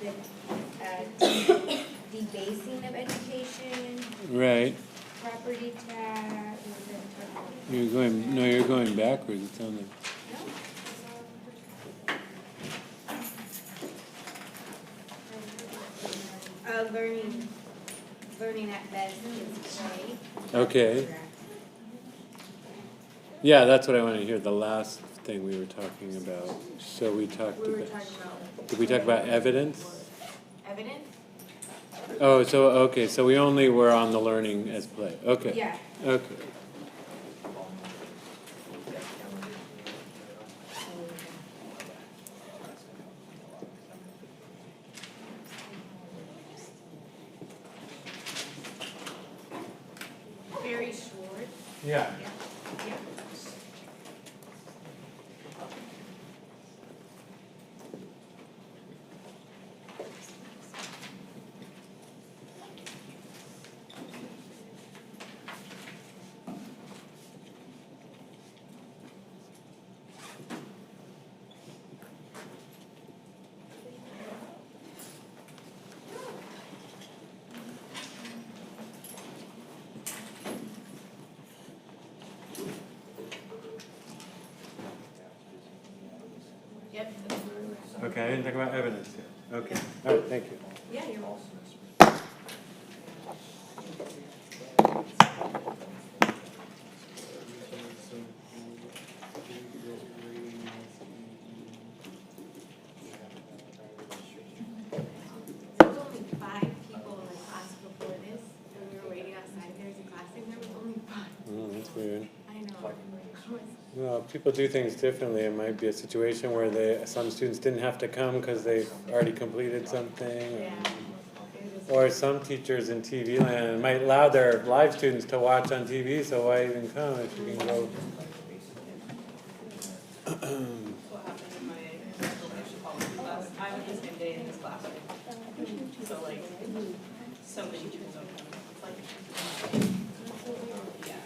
the debasing of education, Right. property tax. You're going backwards. It sounds like. Learning at best is play. Okay. Yeah, that's what I want to hear. The last thing we were talking about. So we talked We were about. talking about Did we talk about evidence? evidence? Oh, so okay. So we only were on the learning as play. Okay. Yeah. Okay. Very short. Yeah. Yeah. Yep. Okay. I didn't talk about evidence yet. Okay. All right. Thank you. Yeah, you're welcome. There was only 5 people in the class before this. When we were waiting outside, there was a class, and there was only 5. Oh, that's weird. I know. Well, people do things differently. It might be a situation where some students didn't have to come because they've already completed something. Yeah. Or some teachers in TV land might allow their live students to watch on TV, so why even come if you can go? What happened in my information policy class? I went the same day in this class. So like, so many teachers don't come. It's like, yeah.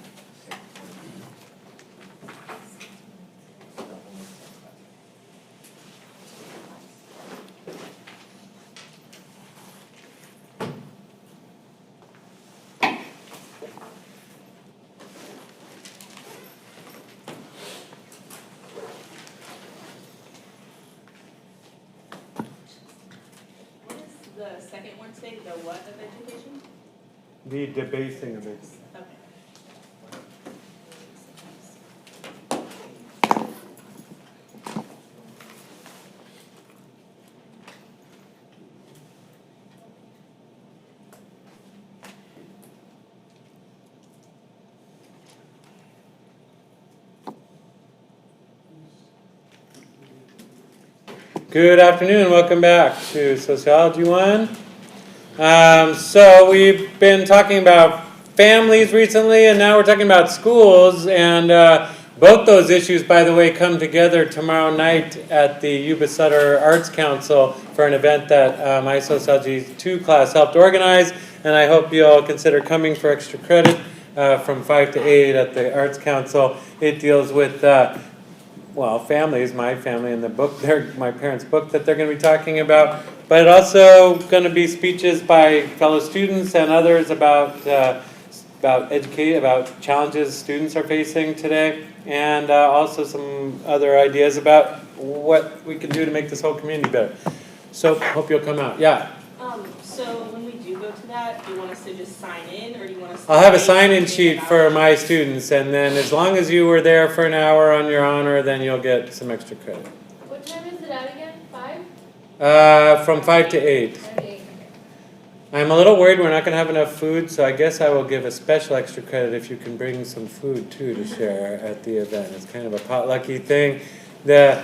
What is the second one say? The what of education? The debasing of it. Okay. Good afternoon, welcome back to Sociology 1. So we've been talking about families recently, and now we're talking about schools, and both those issues, by the way, come together tomorrow night at the Yuba Sutter Arts Council for an event that my Sociology 2 class helped organize, and I hope you all consider coming for extra credit from 5 to 8 at the Arts Council. It deals with families, my family, and the book, my parents' book that they're going to be talking about, but also going to be speeches by fellow students and others about challenges students are facing today, and also some other ideas about what we can do to make this whole community better. So, hope you'll come out. Yeah. So when we do go to that, do you want us to just sign in, or do you want us to? I'll have a sign-in sheet for my students, and then as long as you were there for an hour on your honor, then you'll get some extra credit. What time is it at again? 5? From 5 to 8. 5 to 8, okay. I'm a little worried we're not going to have enough food, so I guess I will give a special extra credit if you can bring some food, too, to share at the event. It's kind of a potlucky thing. The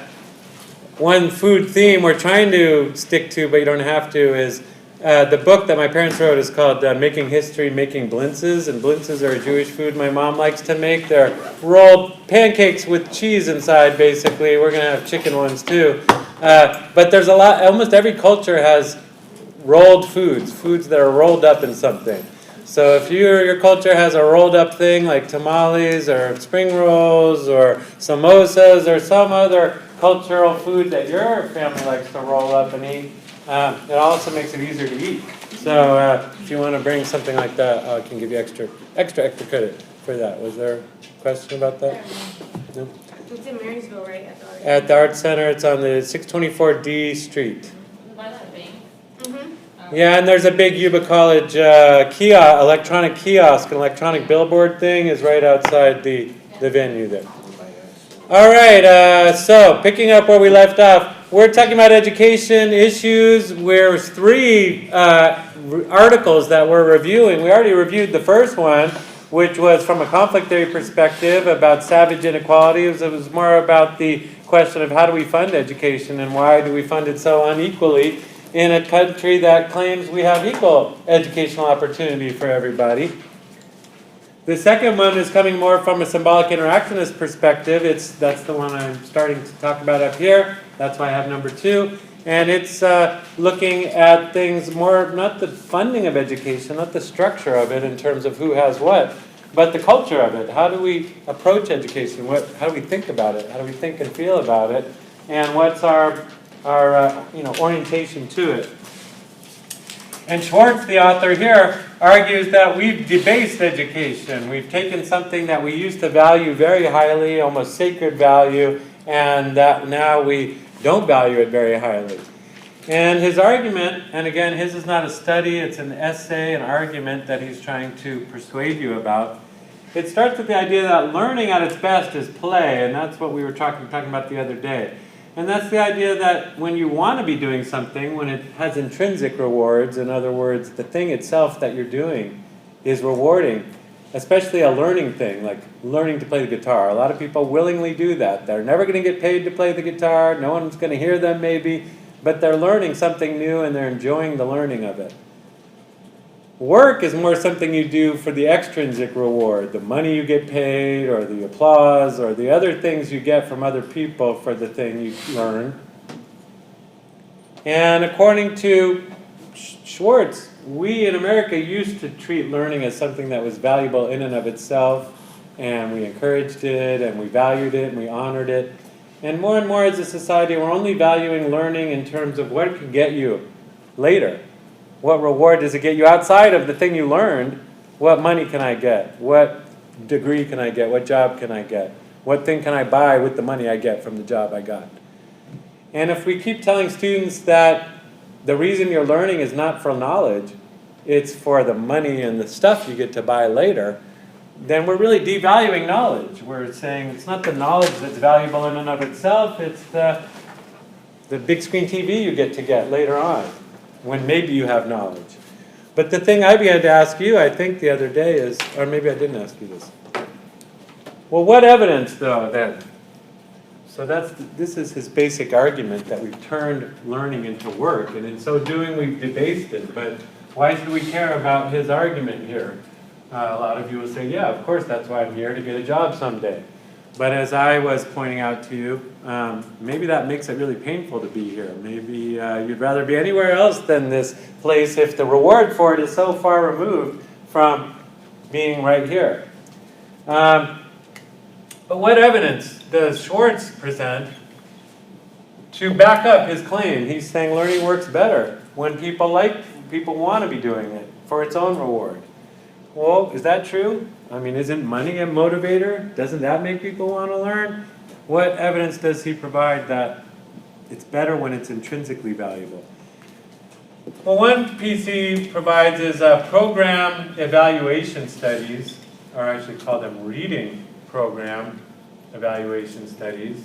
one food theme we're trying to stick to, but you don't have to, is the book that my parents wrote is called Making History, Making Blintzes, and blintzes are a Jewish food my mom likes to make. They're rolled pancakes with cheese inside, basically. We're going to have chicken ones, too. But there's a lot, almost every culture has rolled foods that are rolled up in something. So if your culture has a rolled up thing like tamales or spring rolls or samosas or some other cultural food that your family likes to roll up and eat, It also makes it easier to eat. So if you want to bring something like that, I can give you extra credit for that. Was there a question about that? No? It's in Marysville, right? At the Art Center, it's on the 624D Street. By that bank. Mm-hmm. Yeah, and there's a big Yuba College electronic kiosk, an electronic billboard thing is right outside the venue there. All right, so picking up where we left off, we're talking about education issues. There's 3 articles that we're reviewing. We already reviewed the first one, which was from a conflict theory perspective about savage inequality. It was more about the question of how do we fund education and why do we fund it so unequally in a country that claims we have equal educational opportunity for everybody. The second one is coming more from a symbolic interactionist perspective. That's the one I'm starting to talk about up here. That's why I have number 2. And it's looking at things more, not the funding of education, not the structure of it in terms of who has what, but the culture of it. How do we approach education? How do we think about it? How do we think and feel about it? And what's our orientation to it? And Schwartz, the author here, argues that we've debased education. We've taken something that we used to value very highly, almost sacred value, and that now we don't value it very highly. And his argument, and again, his is not a study, it's an essay, an argument that he's trying to persuade you about. It starts with the idea that learning at its best is play, and that's what we were talking about the other day. And that's the idea that when you want to be doing something, when it has intrinsic rewards, in other words, the thing itself that you're doing is rewarding, especially a learning thing, like learning to play the guitar. A lot of people willingly do that. They're never going to get paid to play the guitar. No one's going to hear them maybe, but they're learning something new and they're enjoying the learning of it. Work is more something you do for the extrinsic reward, the money you get paid or the applause or the other things you get from other people for the thing you learn. And according to Schwartz, we in America used to treat learning as something that was valuable in and of itself, and we encouraged it and we valued it and we honored it. And more as a society, we're only valuing learning in terms of what it can get you later. What reward does it get you outside of the thing you learned? What money can I get? What degree can I get? What job can I get? What thing can I buy with the money I get from the job I got? And if we keep telling students that the reason you're learning is not for knowledge, it's for the money and the stuff you get to buy later, then we're really devaluing knowledge. We're saying it's not the knowledge that's valuable in and of itself, it's the big screen TV you get later on, when maybe you have knowledge. But the thing I began to ask you, I think the other day is, or maybe I didn't ask you this. Well, what evidence though then? So this is his basic argument that we've turned learning into work, and in so doing we've debased it. But why should we care about his argument here? A lot of you will say, yeah, of course that's why I'm here, to get a job someday. But as I was pointing out to you, maybe that makes it really painful to be here. Maybe you'd rather be anywhere else than this place if the reward for it is so far removed from being right here. But what evidence does Schwartz present to back up his claim? He's saying learning works better when people want to be doing it for its own reward. Well, is that true? I mean, isn't money a motivator? Doesn't that make people want to learn? What evidence does he provide that it's better when it's intrinsically valuable? Well, one piece he provides is program evaluation studies, or I should call them reading program evaluation studies.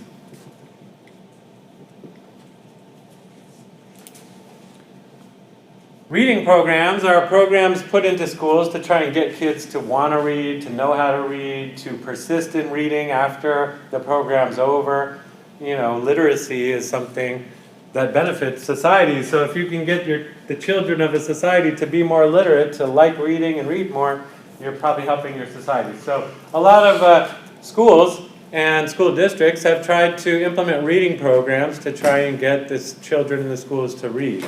Reading programs are programs put into schools to try and get kids to want to read, to know how to read, to persist in reading after the program's over. You know, literacy is something that benefits society. So if you can get the children of a society to be more literate, to like reading and read more, you're probably helping your society. So a lot of schools and school districts have tried to implement reading programs to try and get the children in the schools to read.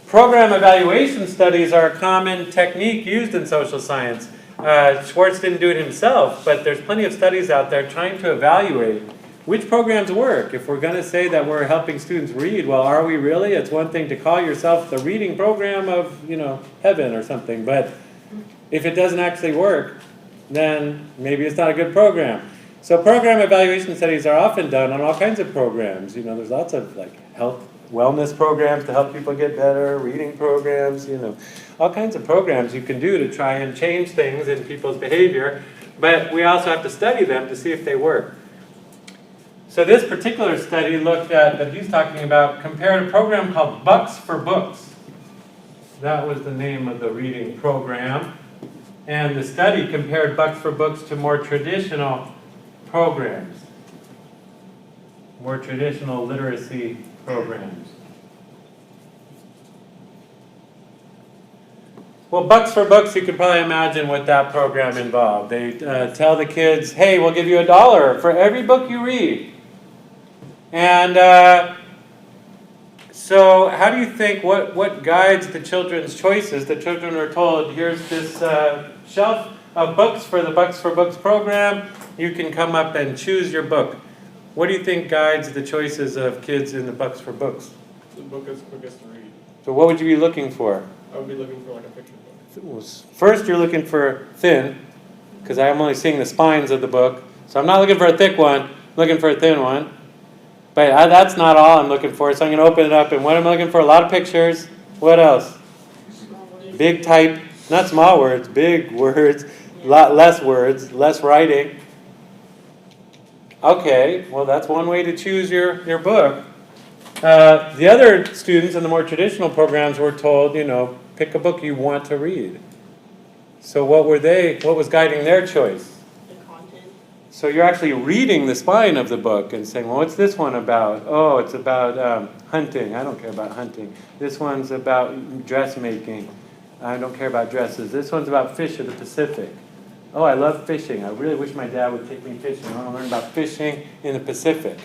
Program evaluation studies are a common technique used in social science. Schwartz didn't do it himself, but there's plenty of studies out there trying to evaluate which programs work? If we're going to say that we're helping students read, well, are we really? It's one thing to call yourself the reading program of, heaven or something, but if it doesn't actually work, then maybe it's not a good program. So program evaluation studies are often done on all kinds of programs. There's lots of health, wellness programs to help people get better, reading programs, all kinds of programs you can do to try and change things in people's behavior, but we also have to study them to see if they work. So this particular study looked at, that he's talking about, compared a program called Bucks for Books. That was the name of the reading program. And the study compared Bucks for Books to more traditional programs, more traditional literacy programs. Well, Bucks for Books, you can probably imagine what that program involved. They tell the kids, hey, we'll give you $1 for every book you read. And so how do you think, what guides the children's choices? The children are told, here's this shelf of books for the Bucks for Books program. You can come up and choose your book. What do you think guides the choices of kids in the Bucks for Books? The book is quickest to read. So what would you be looking for? I would be looking for a fiction book. First, you're looking for thin, because I'm only seeing the spines of the book. So I'm not looking for a thick one, I'm looking for a thin one. But that's not all I'm looking for, so I'm going to open it up. And what am I looking for? A lot of pictures. What else? Big type, not small words, big words, lot less words, less writing. Okay, well that's one way to choose your book. The other students in the more traditional programs were told, pick a book you want to read. So what was guiding their choice? The content. So you're actually reading the spine of the book and saying, well, what's this one about? Oh, it's about hunting. I don't care about hunting. This one's about dressmaking. I don't care about dresses. This one's about fish of the Pacific. Oh, I love fishing. I really wish my dad would take me fishing. I want to learn about fishing in the Pacific.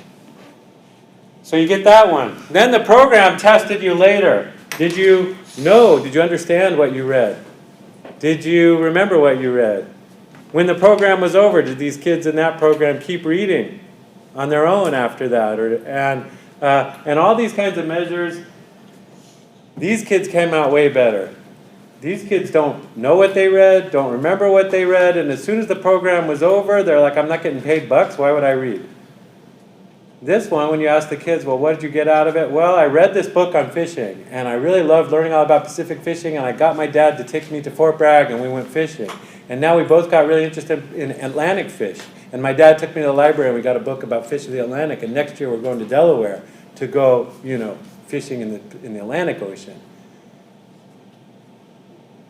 So you get that one. Then the program tested you later. Did you know? Did you understand what you read? Did you remember what you read? When the program was over, did these kids in that program keep reading on their own after that? And all these kinds of measures, these kids came out way better. These kids don't know what they read, don't remember what they read, and as soon as the program was over, they're like, I'm not getting paid bucks, why would I read? This one, when you ask the kids, well, what did you get out of it? Well, I read this book on fishing, and I really loved learning all about Pacific fishing, and I got my dad to take me to Fort Bragg, and we went fishing. And now we both got really interested in Atlantic fish. And my dad took me to the library, and we got a book about fish of the Atlantic, and next year we're going to Delaware to go, fishing in the Atlantic Ocean.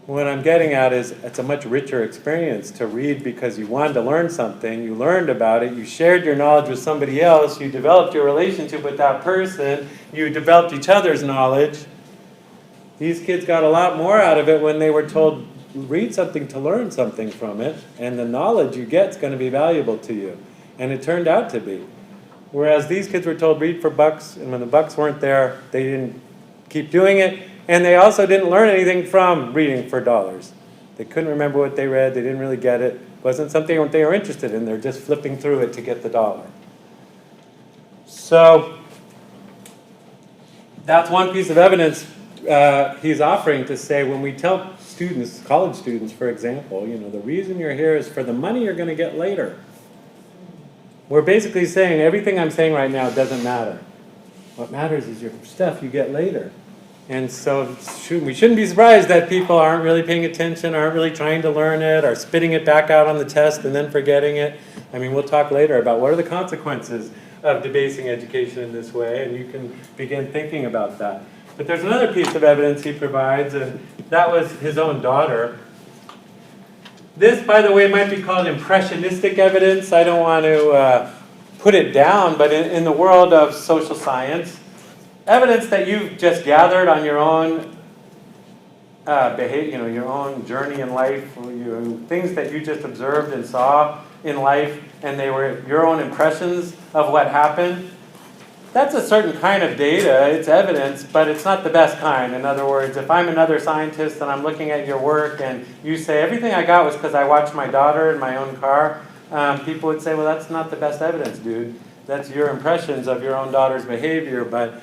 What I'm getting at is it's a much richer experience to read because you wanted to learn something, you learned about it, you shared your knowledge with somebody else, you developed your relationship with that person, you developed each other's knowledge. These kids got a lot more out of it when they were told, read something to learn something from it, and the knowledge you get is going to be valuable to you. And it turned out to be. Whereas these kids were told, read for bucks, and when the bucks weren't there, they didn't keep doing it. And they also didn't learn anything from reading for dollars. They couldn't remember what they read. They didn't really get it. It wasn't something they were interested in. They're just flipping through it to get the dollar. So that's one piece of evidence he's offering to say when we tell students, college students, for example, the reason you're here is for the money you're going to get later. We're basically saying everything I'm saying right now doesn't matter. What matters is your stuff you get later. And so we shouldn't be surprised that people aren't really paying attention, aren't really trying to learn it, are spitting it back out on the test and then forgetting it. I mean, we'll talk later about what are the consequences of debasing education in this way, and you can begin thinking about that. But there's another piece of evidence he provides, and that was his own daughter. This, by the way, might be called impressionistic evidence. I don't want to put it down, but in the world of social science, evidence that you've just gathered on your own behavior, your own journey in life, things that you just observed and saw in life, and they were your own impressions of what happened. That's a certain kind of data. It's evidence, but it's not the best kind. In other words, if I'm another scientist and I'm looking at your work and you say everything I got was because I watched my daughter in my own car, people would say, well, that's not the best evidence, dude. That's your impressions of your own daughter's behavior, but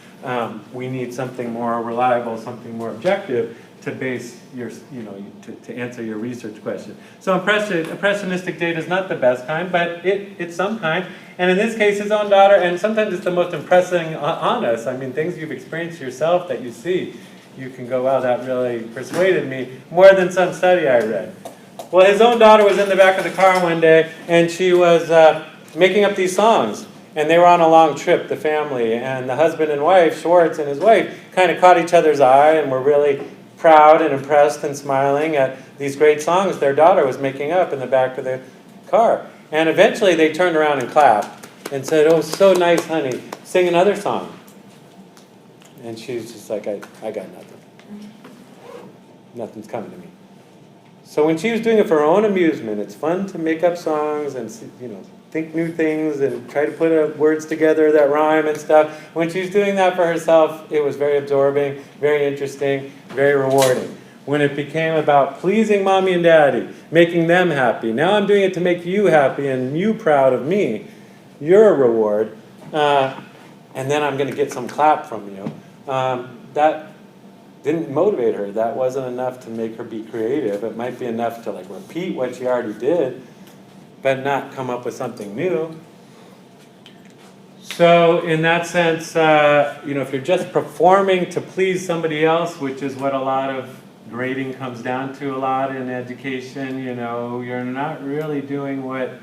we need something more reliable, something more objective to base your, to answer your research question. So impressionistic data is not the best kind, but it's some kind. And in this case, his own daughter, and sometimes it's the most impressing on us. I mean, things you've experienced yourself that you see, you can go, wow, that really persuaded me, more than some study I read. Well, his own daughter was in the back of the car one day, and she was making up these songs. And they were on a long trip, the family, and the husband and wife, Schwartz and his wife, kind of caught each other's eye and were really proud and impressed and smiling at these great songs their daughter was making up in the back of the car. And eventually they turned around and clapped and said, "Oh, so nice, honey. Sing another song." And she was just like, I got nothing. Nothing's coming to me. So when she was doing it for her own amusement, it's fun to make up songs and, think new things and try to put words together that rhyme and stuff. When she's doing that for herself, it was very absorbing, very interesting, very rewarding. When it became about pleasing mommy and daddy, making them happy, now I'm doing it to make you happy and you proud of me, you're a reward, and then I'm going to get some clap from you. That didn't motivate her. That wasn't enough to make her be creative. It might be enough to repeat what she already did, but not come up with something new. So in that sense, if you're just performing to please somebody else, which is what a lot of grading comes down to a lot in education, you're not really doing what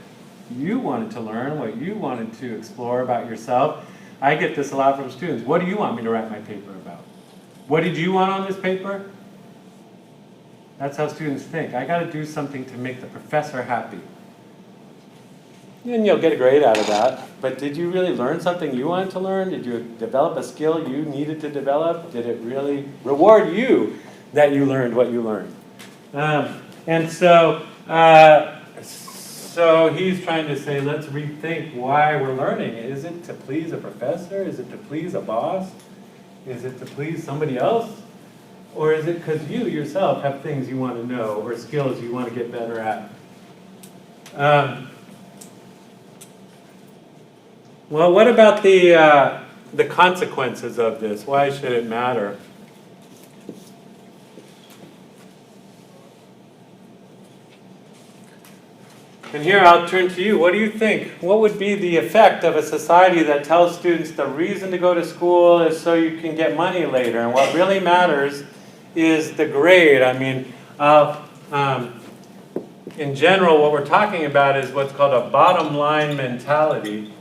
you wanted to learn, what you wanted to explore about yourself. I get this a lot from students. What do you want me to write my paper about? What did you want on this paper? That's how students think. I got to do something to make the professor happy. And you'll get a grade out of that. But did you really learn something you wanted to learn? Did you develop a skill you needed to develop? Did it really reward you that you learned what you learned? So he's trying to say, let's rethink why we're learning. Is it to please a professor? Is it to please a boss? Is it to please somebody else? Or is it because you yourself have things you want to know or skills you want to get better at? Well, what about the consequences of this? Why should it matter? And here I'll turn to you. What do you think? What would be the effect of a society that tells students the reason to go to school is so you can get money later, and what really matters is the grade? I mean, in general, what we're talking about is what's called a bottom line mentality.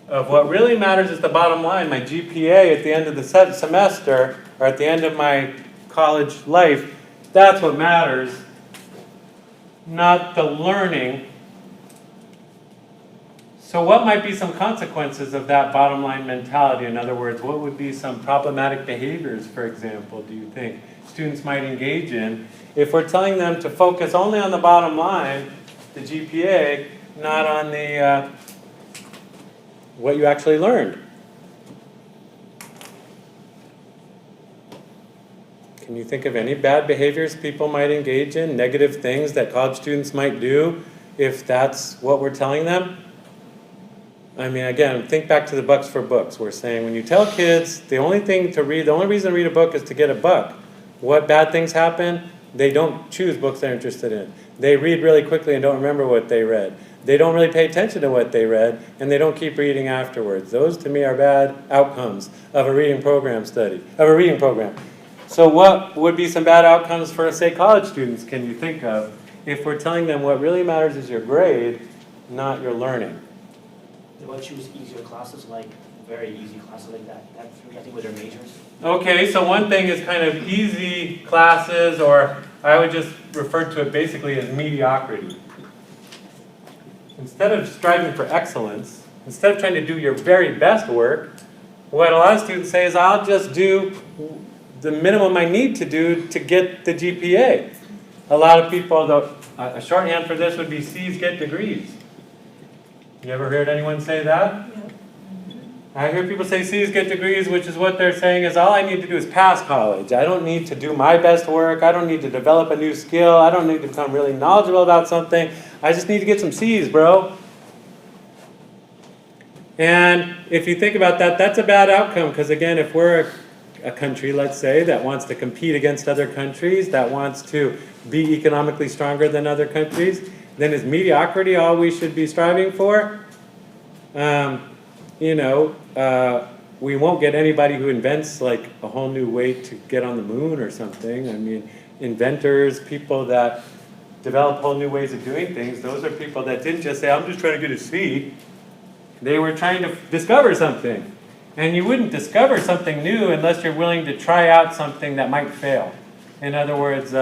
Of what really matters is the bottom line, my GPA at the end of the semester, or at the end of my college life. That's what matters, not the learning. So what might be some consequences of that bottom line mentality? In other words, what would be some problematic behaviors, for example, do you think students might engage in if we're telling them to focus only on the bottom line, the GPA, not on the what you actually learned? Can you think of any bad behaviors people might engage in, negative things that college students might do if that's what we're telling them? I mean, again, think back to the bucks for books. We're saying when you tell kids the only reason to read a book is to get a buck, what bad things happen? They don't choose books they're interested in. They read really quickly and don't remember what they read. They don't really pay attention to what they read, and they don't keep reading afterwards. Those, to me, are bad outcomes of a reading program. So what would be some bad outcomes for, say, college students can you think of if we're telling them what really matters is your grade, not your learning? They will choose easier classes, like very easy classes like that. That's forgetting with their majors. Okay, so one thing is kind of easy classes, or I would just refer to it basically as mediocrity. Instead of striving for excellence, instead of trying to do your very best work, what a lot of students say is, I'll just do the minimum I need to do to get the GPA. A lot of people, a shorthand for this would be C's get degrees. You ever heard anyone say that? Yeah. I hear people say C's get degrees, which is what they're saying is all I need to do is pass college. I don't need to do my best work. I don't need to develop a new skill. I don't need to become really knowledgeable about something. I just need to get some C's, bro. And if you think about that, that's a bad outcome, because again, if we're a country, let's say, that wants to compete against other countries, that wants to be economically stronger than other countries, then is mediocrity all we should be striving for? We won't get anybody who invents like a whole new way to get on the moon or something. I mean, inventors, people that develop whole new ways of doing things, those are people that didn't just say, I'm just trying to get a C. They were trying to discover something. And you wouldn't discover something new unless you're willing to try out something that might fail. In other words,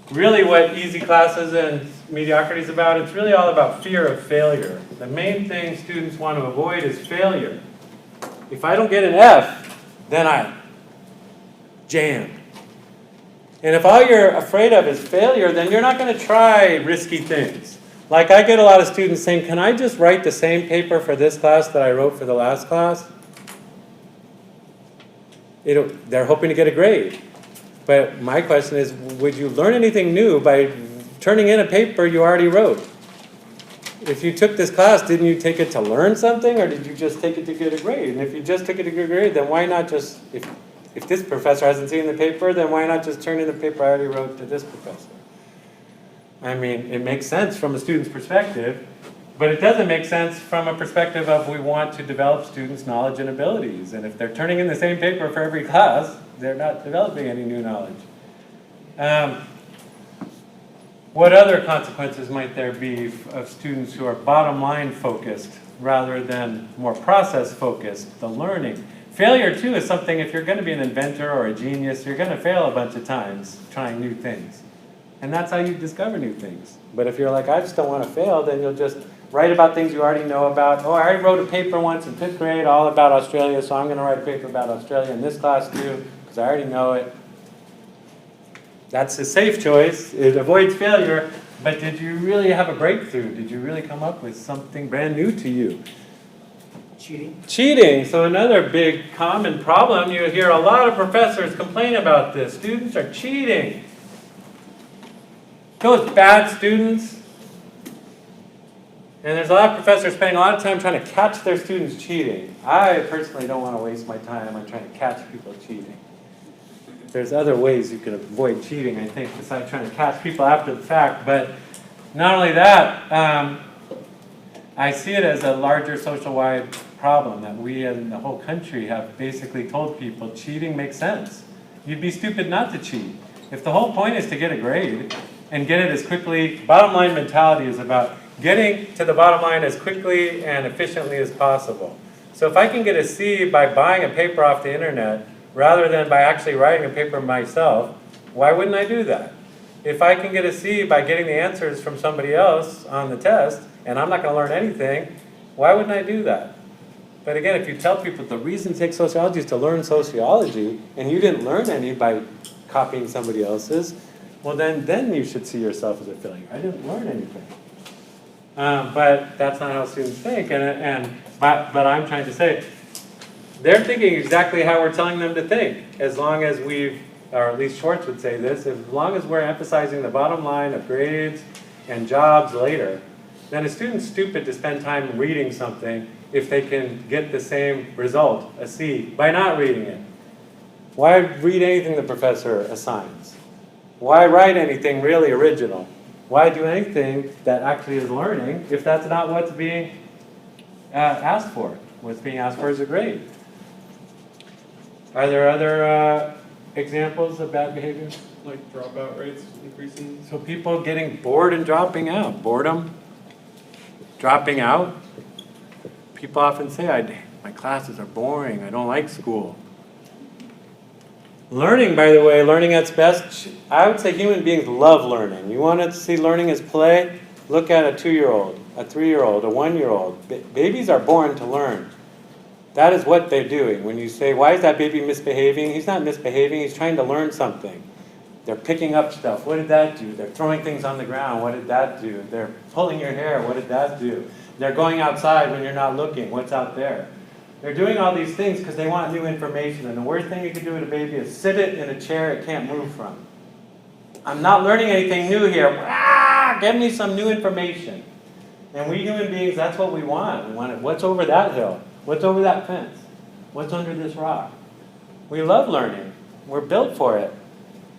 really what easy classes and mediocrity is about, it's really all about fear of failure. The main thing students want to avoid is failure. If I don't get an F, then I'm jammed. And if all you're afraid of is failure, then you're not going to try risky things. Like I get a lot of students saying, can I just write the same paper for this class that I wrote for the last class? They're hoping to get a grade. But my question is, would you learn anything new by turning in a paper you already wrote? If you took this class, didn't you take it to learn something, or did you just take it to get a grade? And if you just took it to get a grade, then why not just, if this professor hasn't seen the paper, then why not just turn in the paper I already wrote to this professor? I mean, it makes sense from a student's perspective, but it doesn't make sense from a perspective of we want to develop students' knowledge and abilities. And if they're turning in the same paper for every class, they're not developing any new knowledge. What other consequences might there be of students who are bottom line focused rather than more process focused, the learning? Failure too is something, if you're going to be an inventor or a genius, you're going to fail a bunch of times trying new things. And that's how you discover new things. But if you're like, I just don't want to fail, then you'll just write about things you already know about. Oh, I already wrote a paper once in 5th grade all about Australia, so I'm going to write a paper about Australia in this class too, because I already know it. That's a safe choice. It avoids failure. But did you really have a breakthrough? Did you really come up with something brand new to you? Cheating. Cheating. So another big common problem. You hear a lot of professors complain about this. Students are cheating. Those bad students. And there's a lot of professors spending a lot of time trying to catch their students cheating. I personally don't want to waste my time on trying to catch people cheating. There's other ways you can avoid cheating, I think, besides trying to catch people after the fact. But not only that, I see it as a larger social-wide problem that we in the whole country have basically told people cheating makes sense. You'd be stupid not to cheat. If the whole point is to get a grade and get it as quickly, bottom line mentality is about getting to the bottom line as quickly and efficiently as possible. So if I can get a C by buying a paper off the internet, rather than by actually writing a paper myself, why wouldn't I do that? If I can get a C by getting the answers from somebody else on the test, and I'm not going to learn anything, why wouldn't I do that? But again, if you tell people the reason to take sociology is to learn sociology, and you didn't learn any by copying somebody else's, well then you should see yourself as a failure. I didn't learn anything. But that's not how students think, but I'm trying to say, they're thinking exactly how we're telling them to think, as long as or at least Schwartz would say this, as long as we're emphasizing the bottom line of grades and jobs later, then a student's stupid to spend time reading something if they can get the same result, a C, by not reading it. Why read anything the professor assigns? Why write anything really original? Why do anything that actually is learning if that's not what's being asked for? What's being asked for is a grade. Are there other examples of bad behavior? Like dropout rates increasing. So people getting bored and dropping out. Boredom, dropping out. People often say, my classes are boring, I don't like school. Learning, by the way, learning at its best, I would say human beings love learning. You want to see learning as play? Look at a 2-year-old, a 3-year-old, a 1-year-old. Babies are born to learn. That is what they're doing. When you say, why is that baby misbehaving? He's not misbehaving, he's trying to learn something. They're picking up stuff. What did that do? They're throwing things on the ground. What did that do? They're pulling your hair. What did that do? They're going outside when you're not looking. What's out there? They're doing all these things because they want new information. And the worst thing you can do with a baby is sit it in a chair it can't move from. I'm not learning anything new here. Ah, give me some new information. And we human beings, that's what we want. We want it. What's over that hill? What's over that fence? What's under this rock? We love learning. We're built for it.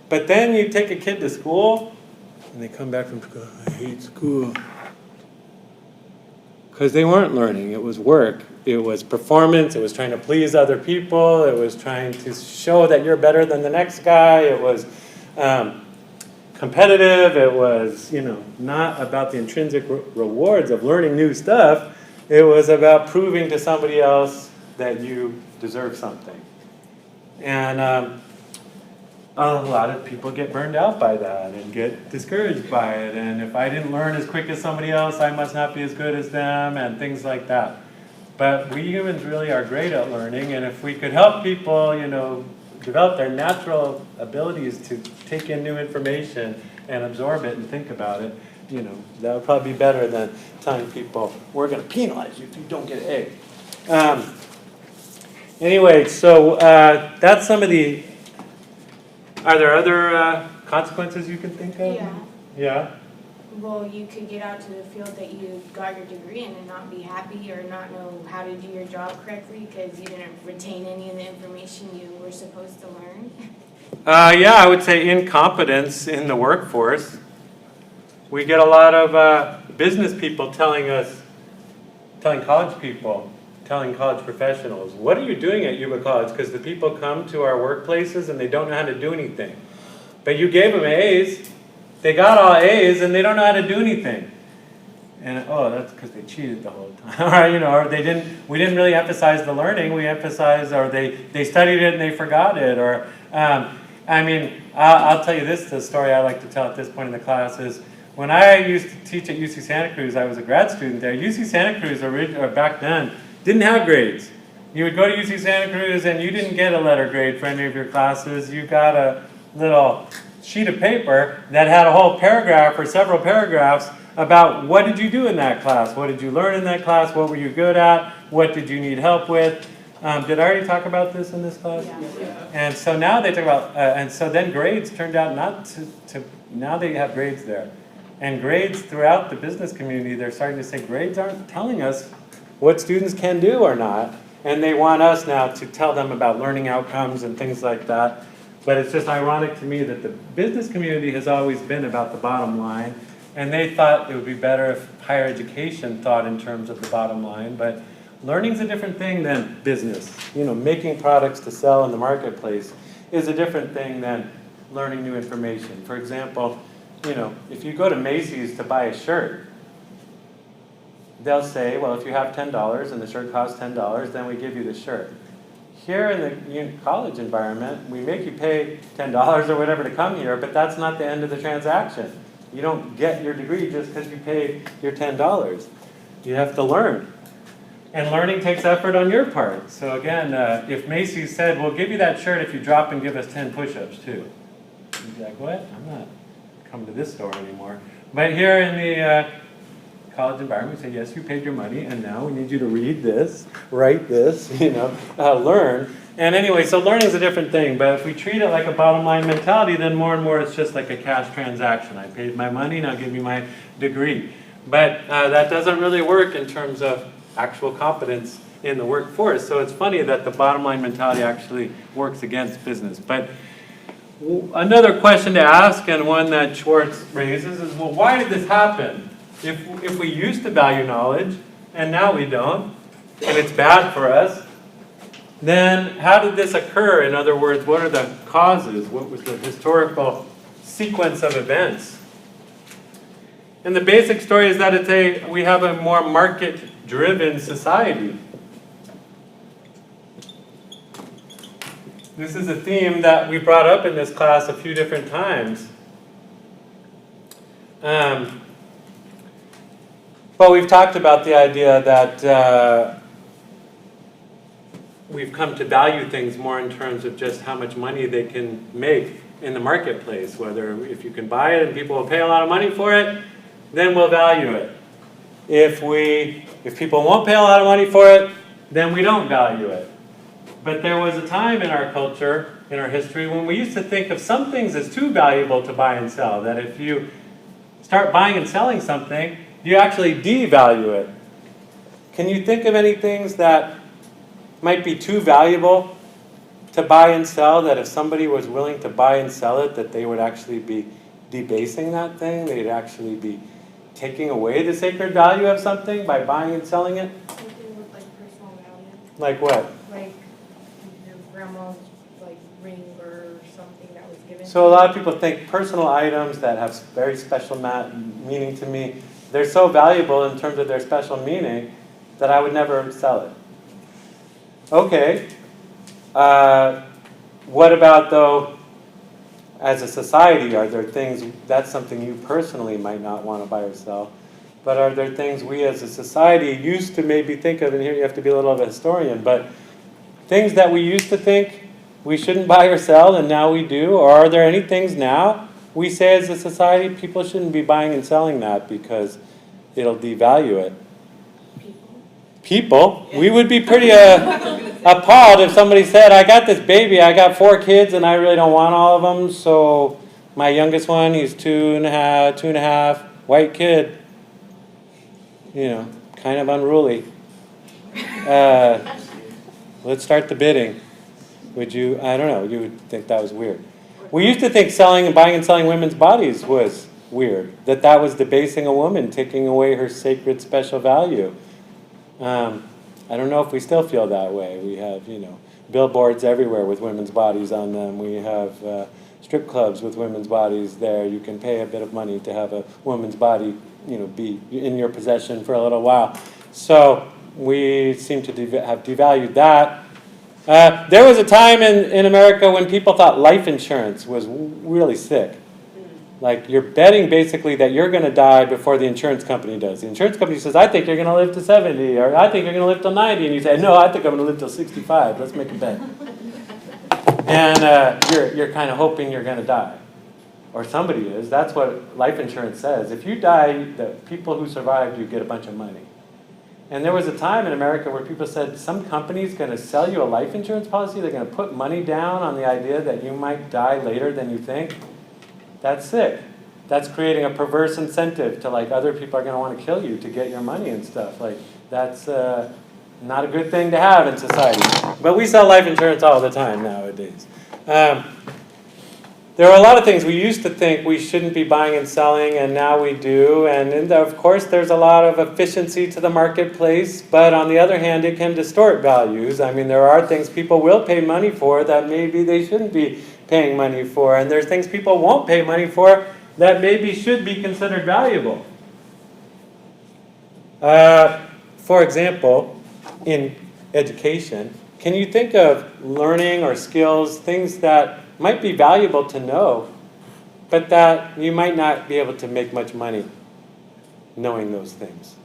But then you take a kid to school, and they come back from school, I hate school. Because they weren't learning. It was work. It was performance. It was trying to please other people. It was trying to show that you're better than the next guy. It was competitive. It was, not about the intrinsic rewards of learning new stuff. It was about proving to somebody else that you deserve something. And a lot of people get burned out by that and get discouraged by it. And if I didn't learn as quick as somebody else, I must not be as good as them, and things like that. But we humans really are great at learning, and if we could help people, develop their natural abilities to take in new information and absorb it and think about it, that would probably be better than telling people, we're going to penalize you if you don't get an A. Anyway, so that's some of the... Are there other consequences you can think of? Yeah. Yeah? Well, you could get out to the field that you got your degree in and not be happy or not know how to do your job correctly because you didn't retain any of the information you were supposed to learn. Yeah, I would say incompetence in the workforce. We get a lot of business people telling college people, telling college professionals, what are you doing at Yuba College? Because the people come to our workplaces and they don't know how to do anything. But you gave them A's, they got all A's, and they don't know how to do anything. And that's because they cheated the whole time. Or we didn't really emphasize the learning, we emphasized, or they studied it and they forgot it. Or, I'll tell you this, the story I like to tell at this point in the class is, when I used to teach at UC Santa Cruz, I was a grad student there. UC Santa Cruz, back then, didn't have grades. You would go to UC Santa Cruz and you didn't get a letter grade for any of your classes. You got a little sheet of paper that had a whole paragraph or several paragraphs about what did you do in that class? What did you learn in that class? What were you good at? What did you need help with? Did I already talk about this in this class? Yeah. And so now they talk about, and so then grades turned out not to now they have grades there. And grades throughout the business community, they're starting to say grades aren't telling us what students can do or not. And they want us now to tell them about learning outcomes and things like that. But it's just ironic to me that the business community has always been about the bottom line. And they thought it would be better if higher education thought in terms of the bottom line. But learning's a different thing than business. Making products to sell in the marketplace is a different thing than learning new information. For example, if you go to Macy's to buy a shirt, they'll say, well, if you have $10 and the shirt costs $10, then we give you the shirt. Here in the college environment, we make you pay $10 or whatever to come here, but that's not the end of the transaction. You don't get your degree just because you paid your $10. You have to learn. And learning takes effort on your part. So again, if Macy's said, we'll give you that shirt if you drop and give us 10 push-ups too. You'd be like, what? I'm not coming to this store anymore. But here in the college environment, we say, yes, you paid your money, and now we need you to read this, write this, learn. And anyway, so learning is a different thing, but if we treat it like a bottom line mentality, then more and more it's just like a cash transaction. I paid my money, now give me my degree. But that doesn't really work in terms of actual competence in the workforce. So it's funny that the bottom line mentality actually works against business. But another question to ask, and one that Schwartz raises, is, well, why did this happen? If we used to value knowledge, and now we don't, and it's bad for us, then how did this occur? In other words, what are the causes? What was the historical sequence of events? And the basic story is that we have a more market-driven society. This is a theme that we brought up in this class a few different times. But we've talked about the idea that we've come to value things more in terms of just how much money they can make in the marketplace. Whether if you can buy it and people will pay a lot of money for it, then we'll value it. If people won't pay a lot of money for it, then we don't value it. But there was a time in our culture, in our history, when we used to think of some things as too valuable to buy and sell. That if you start buying and selling something, you actually devalue it. Can you think of any things that might be too valuable to buy and sell, that if somebody was willing to buy and sell it, that they would actually be debasing that thing? They'd actually be taking away the sacred value of something by buying and selling it? Something with like personal value, Like what? like your grandma's like ring or something that was given. So a lot of people think personal items that have very special meaning to me, they're so valuable in terms of their special meaning that I would never sell it. Okay. What about though, as a society, are there things, that's something you personally might not want to buy or sell, but are there things we as a society used to maybe think of, and here you have to be a little of a historian, but things that we used to think we shouldn't buy or sell and now we do? Or are there any things now we say as a society people shouldn't be buying and selling that because it'll devalue it? People? We would be pretty appalled if somebody said, I got this baby, I got 4 kids and I really don't want all of them, so my youngest one, he's 2.5, white kid, you know, kind of unruly. Let's start the bidding. Would you, I don't know, you would think that was weird. We used to think buying and selling women's bodies was weird, that was debasing a woman, taking away her sacred special value. I don't know if we still feel that way. We have, you know, billboards everywhere with women's bodies on them. We have strip clubs with women's bodies there. You can pay a bit of money to have a woman's body, you know, be in your possession for a little while. So we seem to have devalued that. There was a time in America when people thought life insurance was really sick. Like, you're betting basically that you're going to die before the insurance company does. The insurance company says, I think you're going to live to 70, or I think you're going to live till 90. And you say, no, I think I'm going to live till 65. Let's make a bet. And you're kind of hoping you're going to die. Or somebody is. That's what life insurance says. If you die, the people who survived, you get a bunch of money. And there was a time in America where people said, some company's going to sell you a life insurance policy. They're going to put money down on the idea that you might die later than you think. That's sick. That's creating a perverse incentive to, like, other people are going to want to kill you to get your money and stuff. Like, that's not a good thing to have in society. But we sell life insurance all the time nowadays. There are a lot of things we used to think we shouldn't be buying and selling, and now we do. And of course, there's a lot of efficiency to the marketplace. But on the other hand, it can distort values. I mean, there are things people will pay money for that maybe they shouldn't be paying money for, and there's things people won't pay money for that maybe should be considered valuable. For example, in education, can you think of learning or skills, things that might be valuable to know, but that you might not be able to make much money knowing those things?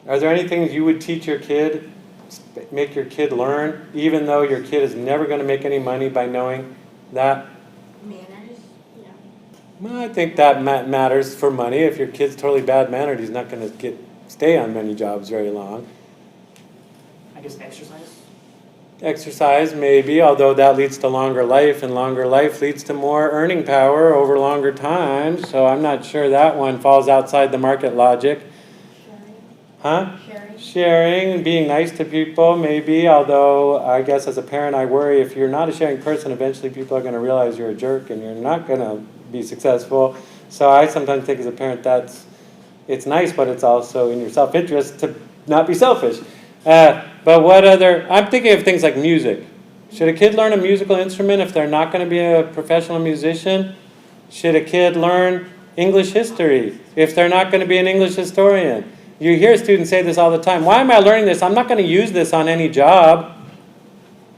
Are there any things you would teach your kid, make your kid learn, even though your kid is never going to make any money by knowing that? Manners? Yeah. Well, I think that matters for money. If your kid's totally bad-mannered, he's not going to stay on many jobs very long. I guess exercise? Exercise, maybe, although that leads to longer life, and longer life leads to more earning power over longer time, so I'm not sure that one falls outside the market logic. Huh? Sharing, being nice to people, maybe, although I guess as a parent I worry if you're not a sharing person, eventually people are going to realize you're a jerk and you're not going to be successful. So I sometimes think as a parent it's nice, but it's also in your self-interest to not be selfish. But what other, I'm thinking of things like music. Should a kid learn a musical instrument if they're not going to be a professional musician? Should a kid learn English history if they're not going to be an English historian? You hear students say this all the time. Why am I learning this? I'm not going to use this on any job.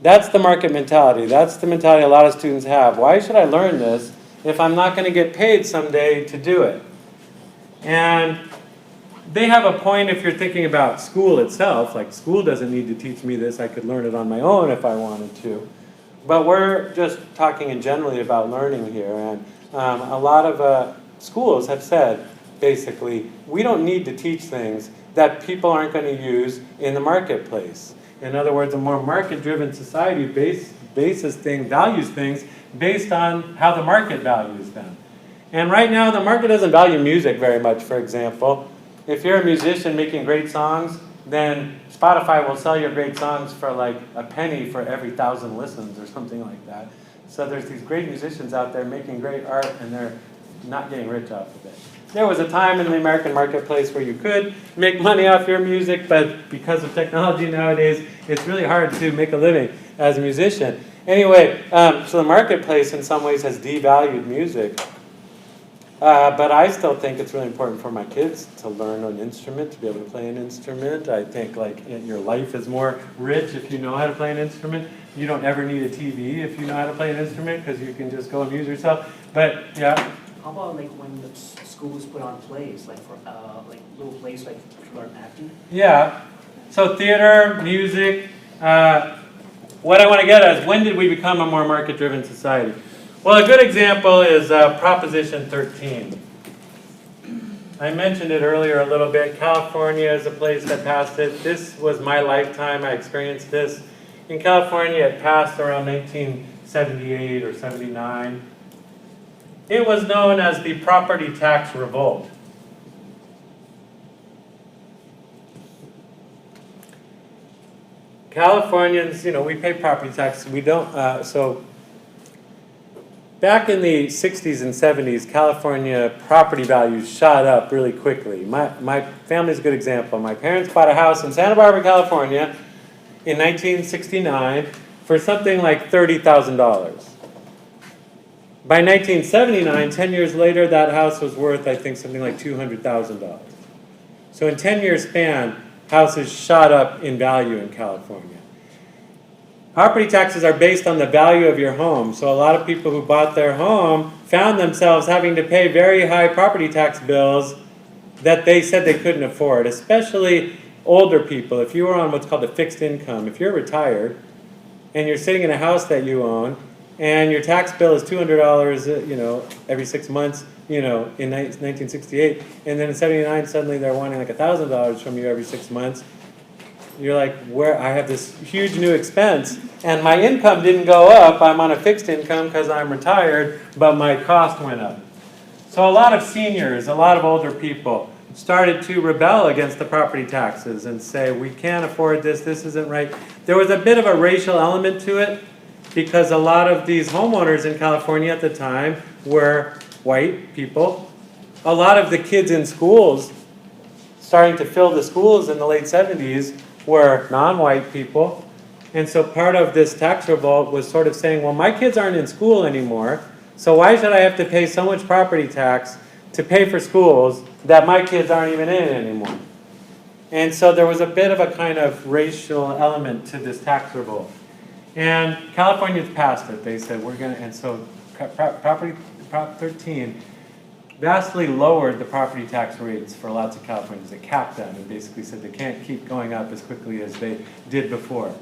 That's the market mentality. That's the mentality a lot of students have. Why should I learn this if I'm not going to get paid someday to do it? And they have a point if you're thinking about school itself. Like, school doesn't need to teach me this. I could learn it on my own if I wanted to. But we're just talking in generally about learning here. And a lot of schools have said, basically, we don't need to teach things that people aren't going to use in the marketplace. In other words, a more market-driven society values things based on how the market values them. And right now, the market doesn't value music very much, for example. If you're a musician making great songs, then Spotify will sell your great songs for like a penny for every 1,000 listens or something like that. So there's these great musicians out there making great art, and they're not getting rich off of it. There was a time in the American marketplace where you could make money off your music, but because of technology nowadays, it's really hard to make a living as a musician. Anyway, so the marketplace in some ways has devalued music. But I still think it's really important for my kids to learn an instrument, to be able to play an instrument. I think like your life is more rich if you know how to play an instrument. You don't ever need a TV if you know how to play an instrument, because you can just go amuse yourself. But yeah. How about like when the schools put on plays, like for like little plays like to learn acting? Yeah. So theater, music. What I want to get at is, when did we become a more market-driven society? Well, a good example is Proposition 13. I mentioned it earlier a little bit. California is a place that passed it. This was my lifetime. I experienced this. In California, it passed around 1978 or 79. It was known as the property tax revolt. Californians, we pay property tax. We don't, so back in the 60s and 70s, California property values shot up really quickly. My family's a good example. My parents bought a house in Santa Barbara, California in 1969 for something like $30,000. By 1979, 10 years later, that house was worth, I think, something like $200,000. So in 10 years span, houses shot up in value in California. Property taxes are based on the value of your home. So a lot of people who bought their home found themselves having to pay very high property tax bills that they said they couldn't afford, especially older people. If you were on what's called a fixed income, if you're retired and you're sitting in a house that you own and your tax bill is $200, every 6 months, in 1968, and then in 79 suddenly they're wanting like $1,000 from you every 6 months. You're like, I have this huge new expense, and my income didn't go up. I'm on a fixed income because I'm retired, but my cost went up. So a lot of seniors, a lot of older people started to rebel against the property taxes and say, we can't afford this, this isn't right. There was a bit of a racial element to it, because a lot of these homeowners in California at the time were white people. A lot of the kids in schools, starting to fill the schools in the late 70s, were non-white people. And so part of this tax revolt was sort of saying, well, my kids aren't in school anymore, so why should I have to pay so much property tax to pay for schools that my kids aren't even in anymore? And so there was a bit of a kind of racial element to this tax revolt. And Californians passed it. They said, we're going to, and so Prop 13 vastly lowered the property tax rates for lots of Californians. They capped them and basically said they can't keep going up as quickly as they did before.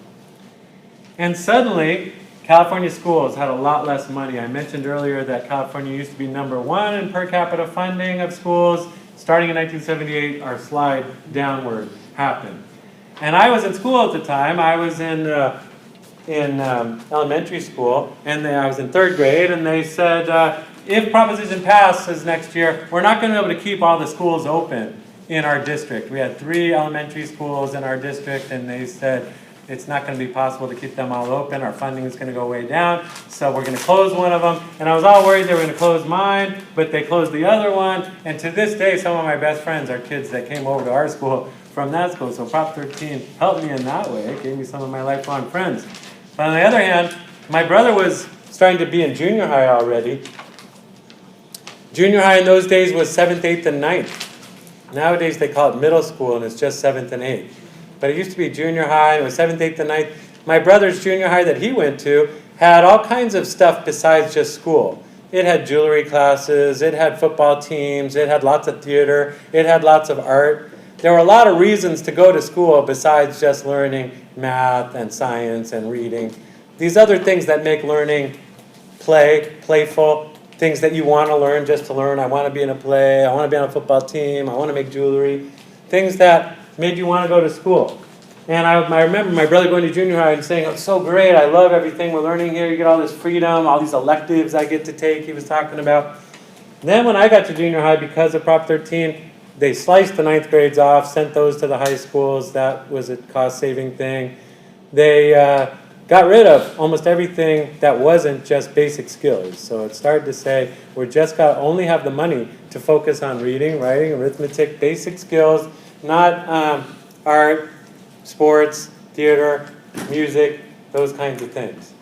And suddenly, California schools had a lot less money. I mentioned earlier that California used to be #1 in per capita funding of schools. Starting in 1978, our slide downward happened. And I was in school at the time. I was in elementary school, and I was in 3rd grade, and they said, if Proposition passes next year, we're not going to be able to keep all the schools open in our district. We had 3 elementary schools in our district, and they said, it's not going to be possible to keep them all open. Our funding is going to go way down, so we're going to close one of them. And I was all worried they were going to close mine, but they closed the other one. And to this day, some of my best friends are kids that came over to our school from that school. So Prop 13 helped me in that way. It gave me some of my lifelong friends. But on the other hand, my brother was starting to be in junior high already. Junior high in those days was 7th, 8th, and 9th. Nowadays they call it middle school, and it's just 7th and 8th. But it used to be junior high, and it was 7th, 8th, and 9th. My brother's junior high that he went to had all kinds of stuff besides just school. It had jewelry classes, it had football teams, it had lots of theater, it had lots of art. There were a lot of reasons to go to school besides just learning math and science and reading. These other things that make learning playful, things that you want to learn just to learn. I want to be in a play, I want to be on a football team, I want to make jewelry. Things that made you want to go to school. And I remember my brother going to junior high and saying, "Oh, it's so great, I love everything we're learning here, you get all this freedom, all these electives I get to take," he was talking about. Then when I got to junior high, because of Prop 13, they sliced the 9th grades off, sent those to the high schools. That was a cost-saving thing. They got rid of almost everything that wasn't just basic skills. So it started to say, we're just got to only have the money to focus on reading, writing, arithmetic, basic skills, not art, sports, theater, music, those kinds of things.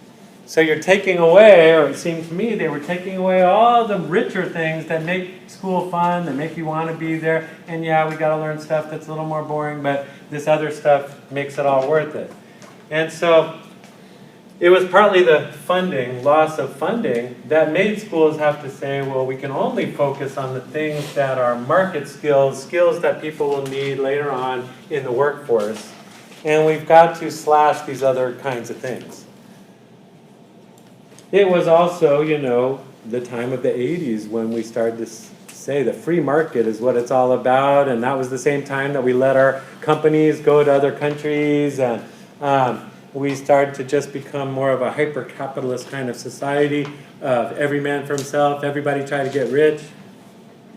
So you're taking away, or it seemed to me they were taking away all the richer things that make school fun, that make you want to be there. And yeah, we got to learn stuff that's a little more boring, but this other stuff makes it all worth it. And so it was partly the funding, loss of funding, that made schools have to say, well, we can only focus on the things that are market skills, skills that people will need later on in the workforce. And we've got to slash these other kinds of things. It was also, the time of the 80s when we started to say the free market is what it's all about, and that was the same time that we let our companies go to other countries, and we started to just become more of a hyper-capitalist kind of society of every man for himself, everybody try to get rich.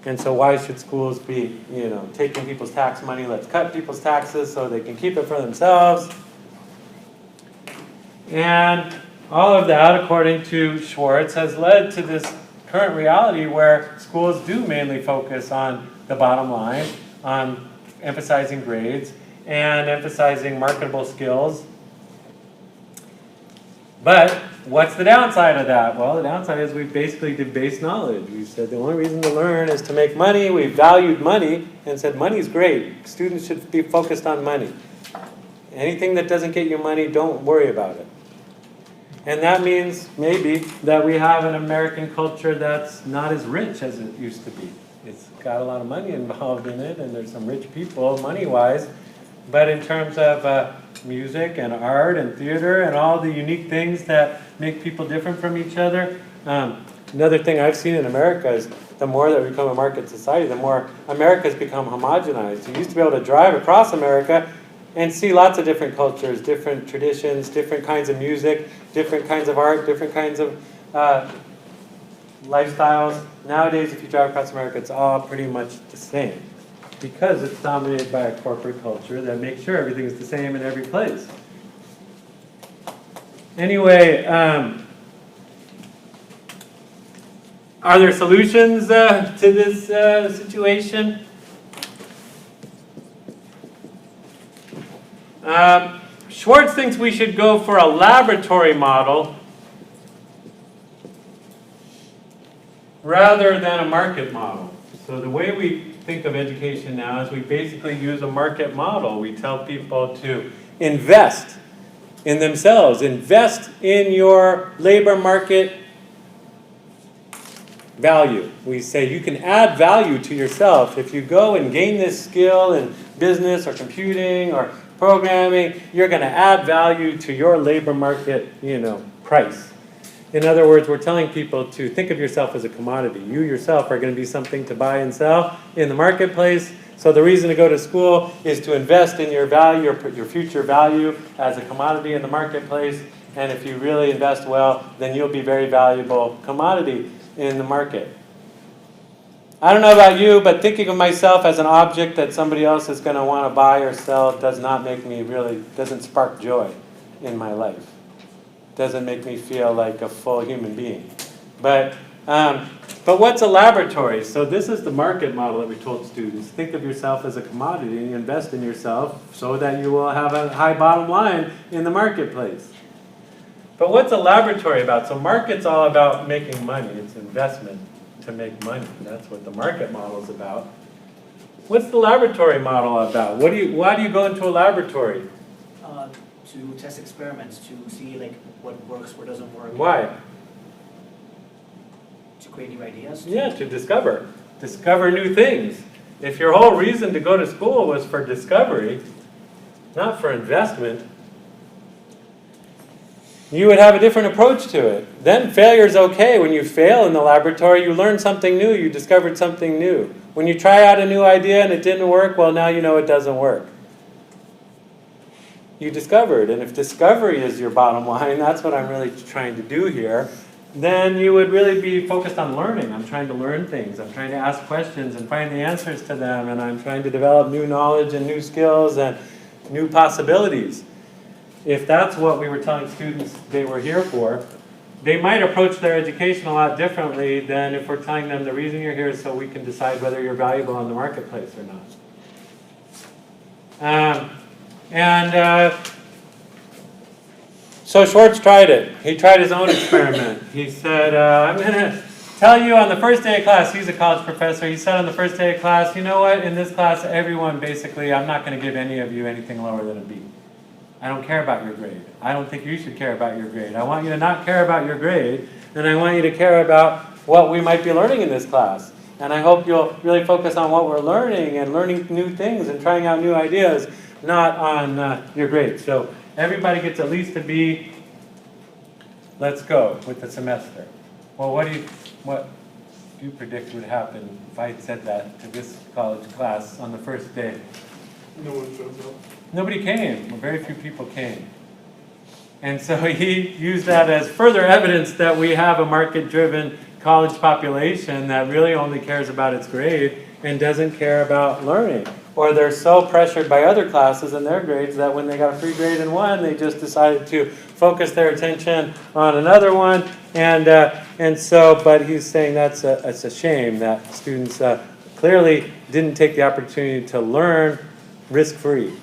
And so why should schools be, taking people's tax money? Let's cut people's taxes so they can keep it for themselves. And all of that, according to Schwartz, has led to this current reality where schools do mainly focus on the bottom line, on emphasizing grades, and emphasizing marketable skills. But what's the downside of that? Well, the downside is we've basically debased knowledge. We've said the only reason to learn is to make money. We've valued money and said money's great. Students should be focused on money. Anything that doesn't get you money, don't worry about it. And that means maybe that we have an American culture that's not as rich as it used to be. It's got a lot of money involved in it, and there's some rich people money-wise. But in terms of music and art and theater and all the unique things that make people different from each other, another thing I've seen in America is the more that we become a market society, the more America's become homogenized. You used to be able to drive across America and see lots of different cultures, different traditions, different kinds of music, different kinds of art, different kinds of lifestyles. Nowadays, if you drive across America, it's all pretty much the same because it's dominated by a corporate culture that makes sure everything is the same in every place. Anyway, are there solutions to this situation? Schwartz thinks we should go for a laboratory model rather than a market model. So the way we think of education now is we basically use a market model. We tell people to invest in themselves, invest in your labor market value. We say you can add value to yourself if you go and gain this skill in business or computing or programming. You're going to add value to your labor market, price. In other words, we're telling people to think of yourself as a commodity. You yourself are going to be something to buy and sell in the marketplace. So the reason to go to school is to invest in your value, your future value as a commodity in the marketplace. And if you really invest well, then you'll be very valuable commodity in the market. I don't know about you, but thinking of myself as an object that somebody else is going to want to buy or sell does not make me doesn't spark joy in my life. Doesn't make me feel like a full human being. But what's a laboratory? So this is the market model that we told students. Think of yourself as a commodity and you invest in yourself so that you will have a high bottom line in the marketplace. But what's a laboratory about? So market's all about making money. It's investment to make money. That's what the market model is about. What's the laboratory model about? Why do you go into a laboratory? To test experiments, to see what works, what doesn't work. Why? To create new ideas. Yeah, to discover new things. If your whole reason to go to school was for discovery, not for investment, you would have a different approach to it. Then failure is okay. When you fail in the laboratory, you learn something new, you discovered something new. When you try out a new idea and it didn't work, well, now you know it doesn't work. you discovered. And if discovery is your bottom line, that's what I'm really trying to do here, then you would really be focused on learning. I'm trying to learn things. I'm trying to ask questions and find the answers to them, and I'm trying to develop new knowledge and new skills and new possibilities. If that's what we were telling students they were here for, they might approach their education a lot differently than if we're telling them the reason you're here is so we can decide whether you're valuable in the marketplace or not. So Schwartz tried it. He tried his own experiment. He said, I'm going to tell you on the first day of class, he's a college professor, he said on the first day of class, you know what, in this class, everyone basically, I'm not going to give any of you anything lower than a B. I don't care about your grade. I don't think you should care about your grade. I want you to not care about your grade, and I want you to care about what we might be learning in this class. And I hope you'll really focus on what we're learning and learning new things and trying out new ideas, not on your grades. So everybody gets at least a B. Let's go with the semester. Well, what do you predict would happen if I had said that to this college class on the first day? No one shows up. Nobody came. Very few people came. And so he used that as further evidence that we have a market-driven college population that really only cares about its grade and doesn't care about learning. Or they're so pressured by other classes and their grades that when they got a free grade in one, they just decided to focus their attention on another one. But he's saying it's a shame that students clearly didn't take the opportunity to learn risk-free.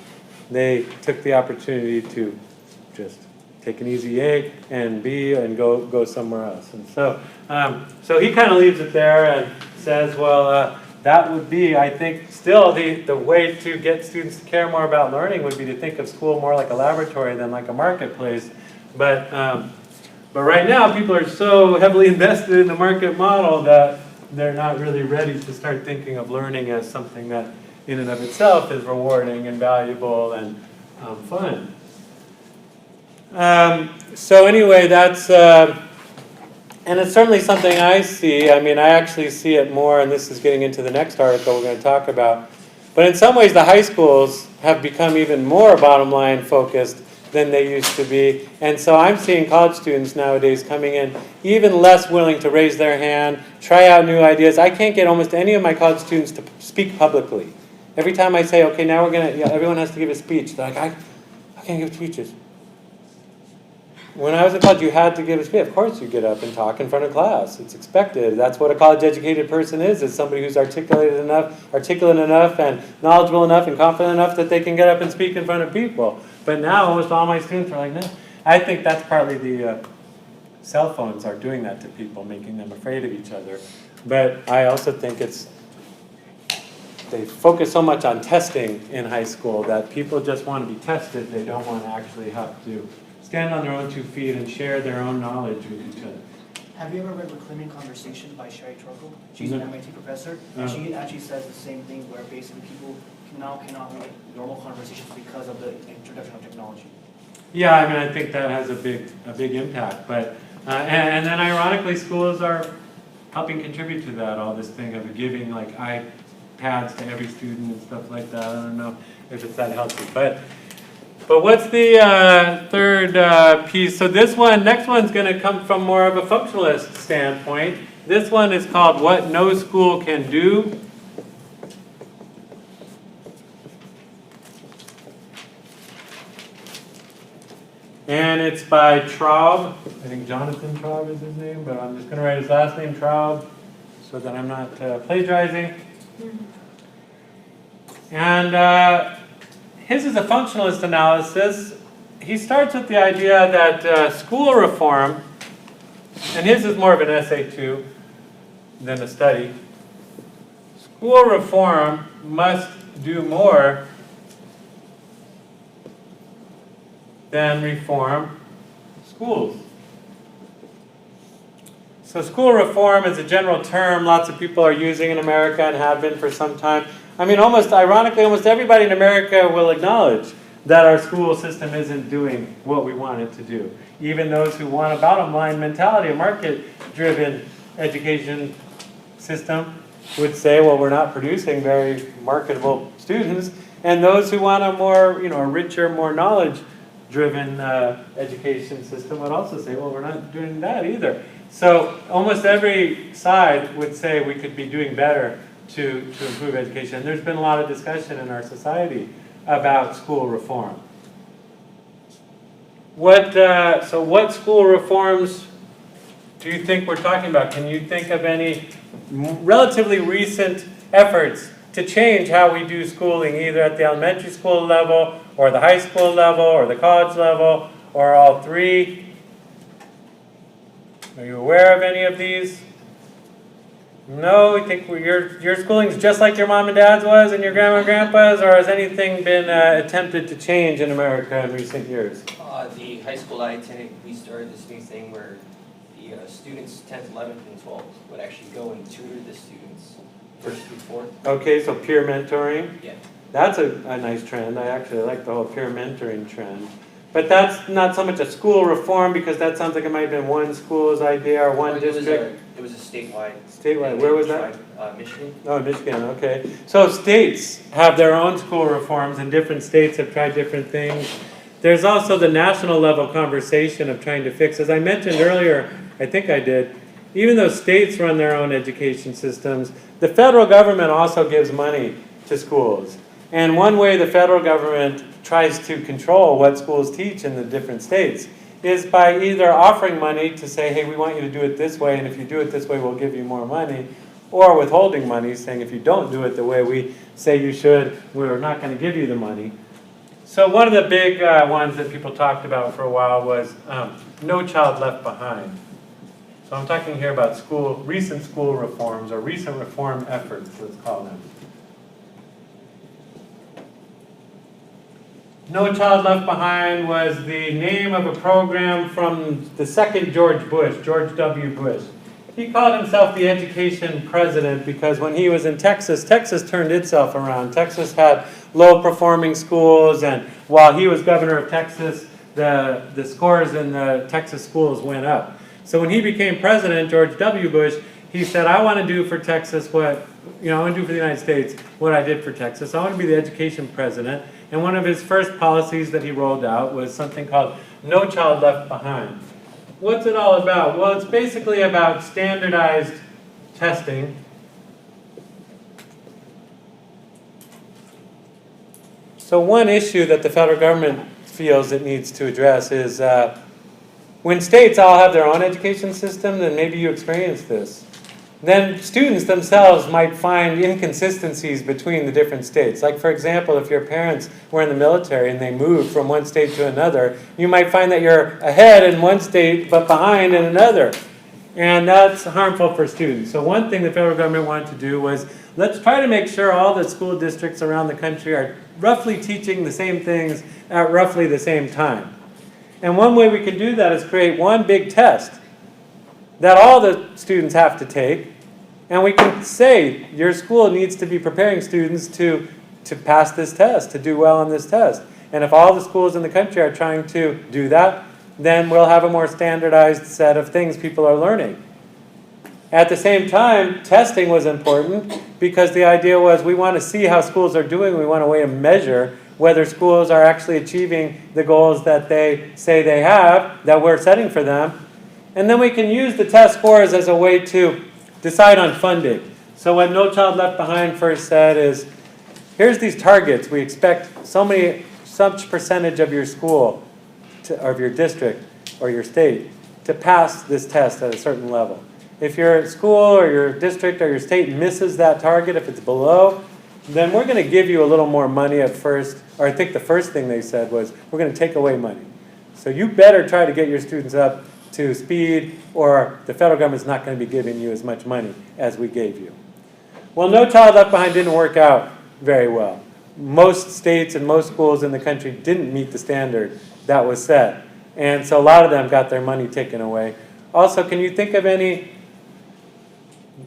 They took the opportunity to just take an easy A and B and go somewhere else. And so he kind of leaves it there and says, well, that would be, I think, still the way to get students to care more about learning would be to think of school more like a laboratory than like a marketplace. But right now, people are so heavily invested in the market model that they're not really ready to start thinking of learning as something that in and of itself is rewarding and valuable and fun. So anyway, that's, and it's certainly something I see. I mean, I actually see it more, and this is getting into the next article we're going to talk about. But in some ways, the high schools have become even more bottom line focused than they used to be. And so I'm seeing college students nowadays coming in even less willing to raise their hand, try out new ideas. I can't get almost any of my college students to speak publicly. Every time I say, okay, now we're going to, everyone has to give a speech, they're like, I can't give speeches. When I was in college, you had to give a speech. Of course you get up and talk in front of class. It's expected. That's what a college-educated person is somebody who's articulate enough and knowledgeable enough and confident enough that they can get up and speak in front of people. But now almost all my students are like, no. I think that's partly the cell phones are doing that to people, making them afraid of each other. But I also think they focus so much on testing in high school that people just want to be tested. They don't want to actually have to stand on their own 2 feet and share their own knowledge with each other. Have you ever read Reclaiming Conversation by Sherry Turkle? She's an MIT professor, and she actually says the same thing, where basically people now cannot have normal conversations because of the introduction of technology. Yeah, I mean, I think that has a big impact. But and then ironically, schools are helping contribute to that. All this thing of giving like iPads to every student and stuff like that. I don't know if it's that healthy, but what's the third piece? So next one's going to come from more of a functionalist standpoint. This one is called What No School Can Do. And it's by Traub. I think Jonathan Traub is his name, but I'm just going to write his last name, Traub, so that I'm not plagiarizing. And his is a functionalist analysis. He starts with the idea that school reform, and his is more of an essay too than a study. School reform must do more than reform schools. So school reform is a general term lots of people are using in America and have been for some time. I mean, ironically, almost everybody in America will acknowledge that our school system isn't doing what we want it to do. Even those who want a bottom line mentality, a market-driven education system, would say, well, we're not producing very marketable students. And those who want a more, a richer, more knowledge-driven education system would also say, well, we're not doing that either. So almost every side would say we could be doing better to improve education. There's been a lot of discussion in our society about school reform. So what school reforms do you think we're talking about? Can you think of any relatively recent efforts to change how we do schooling, either at the elementary school level, or the high school level, or the college level, or all three? Are you aware of any of these? No, you think your schooling's just like your mom and dad's was and your grandma and grandpa's, or has anything been attempted to change in America in recent years? The high school I attended, we started this new thing where the students 10th, 11th, and 12th would actually go and tutor the students 1st through 4th. Okay, so peer mentoring. Yeah. That's a nice trend. I actually like the whole peer mentoring trend. But that's not so much a school reform, because that sounds like it might have been one school's idea or one district. It was a statewide. Statewide. Where was that? Michigan. Oh, Michigan, okay. So states have their own school reforms, and different states have tried different things. There's also the national level conversation of trying to fix, as I mentioned earlier, I think I did, even though states run their own education systems, the federal government also gives money to schools. And one way the federal government tries to control what schools teach in the different states is by either offering money to say, hey, we want you to do it this way, and if you do it this way, we'll give you more money, or withholding money, saying if you don't do it the way we say you should, we're not going to give you the money. So one of the big ones that people talked about for a while was No Child Left Behind. So I'm talking here about recent school reforms, or recent reform efforts, let's call them. No Child Left Behind was the name of a program from the second George Bush, George W. Bush. He called himself the education president because when he was in Texas, Texas turned itself around. Texas had low-performing schools, and while he was governor of Texas, the scores in the Texas schools went up. So when he became president, George W. Bush, he said, I want to do for Texas what, I want to do for the United States what I did for Texas. I want to be the education president. And one of his first policies that he rolled out was something called No Child Left Behind. What's it all about? Well, it's basically about standardized testing. So one issue that the federal government feels it needs to address is when states all have their own education system, and maybe you experience this, then students themselves might find inconsistencies between the different states. Like, for example, if your parents were in the military and they moved from one state to another, you might find that you're ahead in one state but behind in another. And that's harmful for students. So one thing the federal government wanted to do was, let's try to make sure all the school districts around the country are roughly teaching the same things at roughly the same time. And one way we can do that is create one big test that all the students have to take, and we can say your school needs to be preparing students to pass this test, to do well on this test. And if all the schools in the country are trying to do that, then we'll have a more standardized set of things people are learning. At the same time, testing was important because the idea was we want to see how schools are doing. We want a way to measure whether schools are actually achieving the goals that they say they have, that we're setting for them. And then we can use the test scores as a way to decide on funding. So what No Child Left Behind first said is, here's these targets. We expect such percentage of your school, or of your district, or your state, to pass this test at a certain level. If your school, or your district, or your state misses that target, if it's below, then we're going to give you a little more money at first. Or I think the first thing they said was, we're going to take away money. So you better try to get your students up to speed, or the federal government's not going to be giving you as much money as we gave you. Well, No Child Left Behind didn't work out very well. Most states and most schools in the country didn't meet the standard that was set. And so a lot of them got their money taken away. Also, can you think of any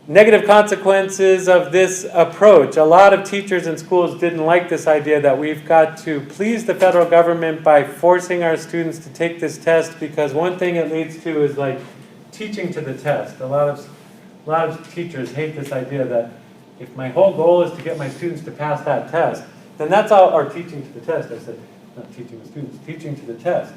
negative consequences of this approach? A lot of teachers and schools didn't like this idea that we've got to please the federal government by forcing our students to take this test, because one thing it leads to is like teaching to the test. A lot of teachers hate this idea that if my whole goal is to get my students to pass that test, then that's all, or teaching to the test, I said, not teaching the students, teaching to the test.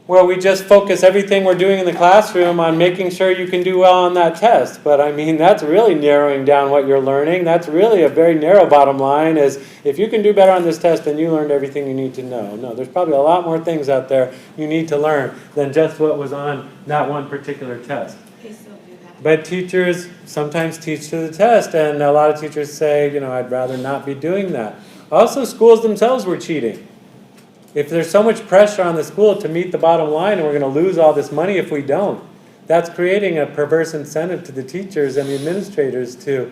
Where we just focus everything we're doing in the classroom on making sure you can do well on that test. But I mean, that's really narrowing down what you're learning. That's really a very narrow bottom line, is if you can do better on this test, then you learned everything you need to know. No, there's probably a lot more things out there you need to learn than just what was on that one particular test. They still do that. But teachers sometimes teach to the test, and a lot of teachers say, I'd rather not be doing that. Also, schools themselves were cheating. If there's so much pressure on the school to meet the bottom line and we're going to lose all this money if we don't, that's creating a perverse incentive to the teachers and the administrators to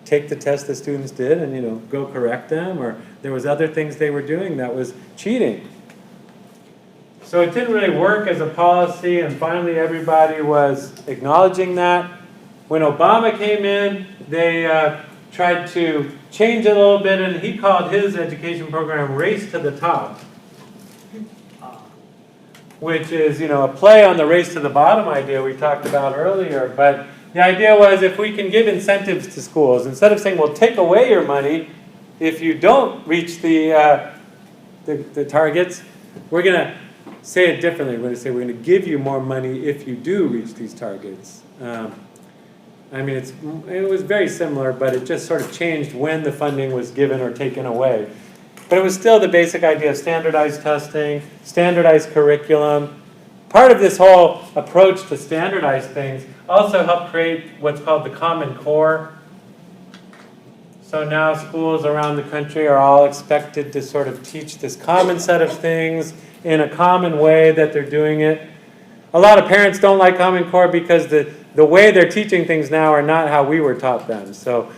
take the test the students did and go correct them, or there was other things they were doing that was cheating. So it didn't really work as a policy, and finally everybody was acknowledging that. When Obama came in, they tried to change it a little bit, and he called his education program Race to the Top, which is, a play on the race to the bottom idea we talked about earlier. But the idea was, if we can give incentives to schools, instead of saying, we'll take away your money if you don't reach the targets, we're going to say it differently. We're going to say, we're going to give you more money if you do reach these targets. It was very similar, but it just sort of changed when the funding was given or taken away. But it was still the basic idea of standardized testing, standardized curriculum. Part of this whole approach to standardize things also helped create what's called the Common Core. So now schools around the country are all expected to sort of teach this common set of things in a common way that they're doing it. A lot of parents don't like Common Core because the way they're teaching things now are not how we were taught them. So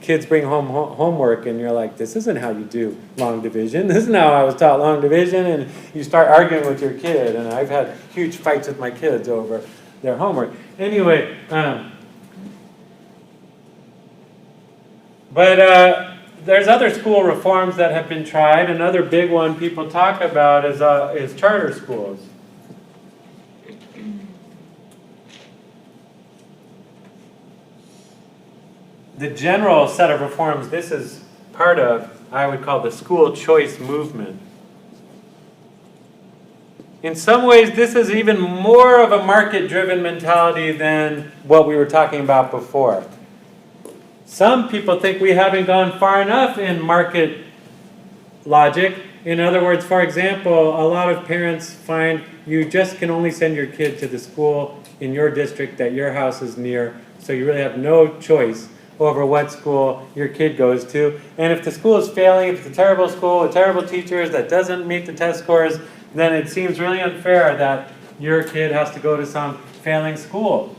kids bring home homework and you're like, this isn't how you do long division. This isn't how I was taught long division. And you start arguing with your kid. And I've had huge fights with my kids over their homework. Anyway, there's other school reforms that have been tried. Another big one people talk about is charter schools. The general set of reforms this is part of, I would call the school choice movement. In some ways, this is even more of a market-driven mentality than what we were talking about before. Some people think we haven't gone far enough in market logic. In other words, for example, a lot of parents find you just can only send your kid to the school in your district that your house is near, so you really have no choice over what school your kid goes to. And if the school is failing, if it's a terrible school with terrible teachers that doesn't meet the test scores, then it seems really unfair that your kid has to go to some failing school.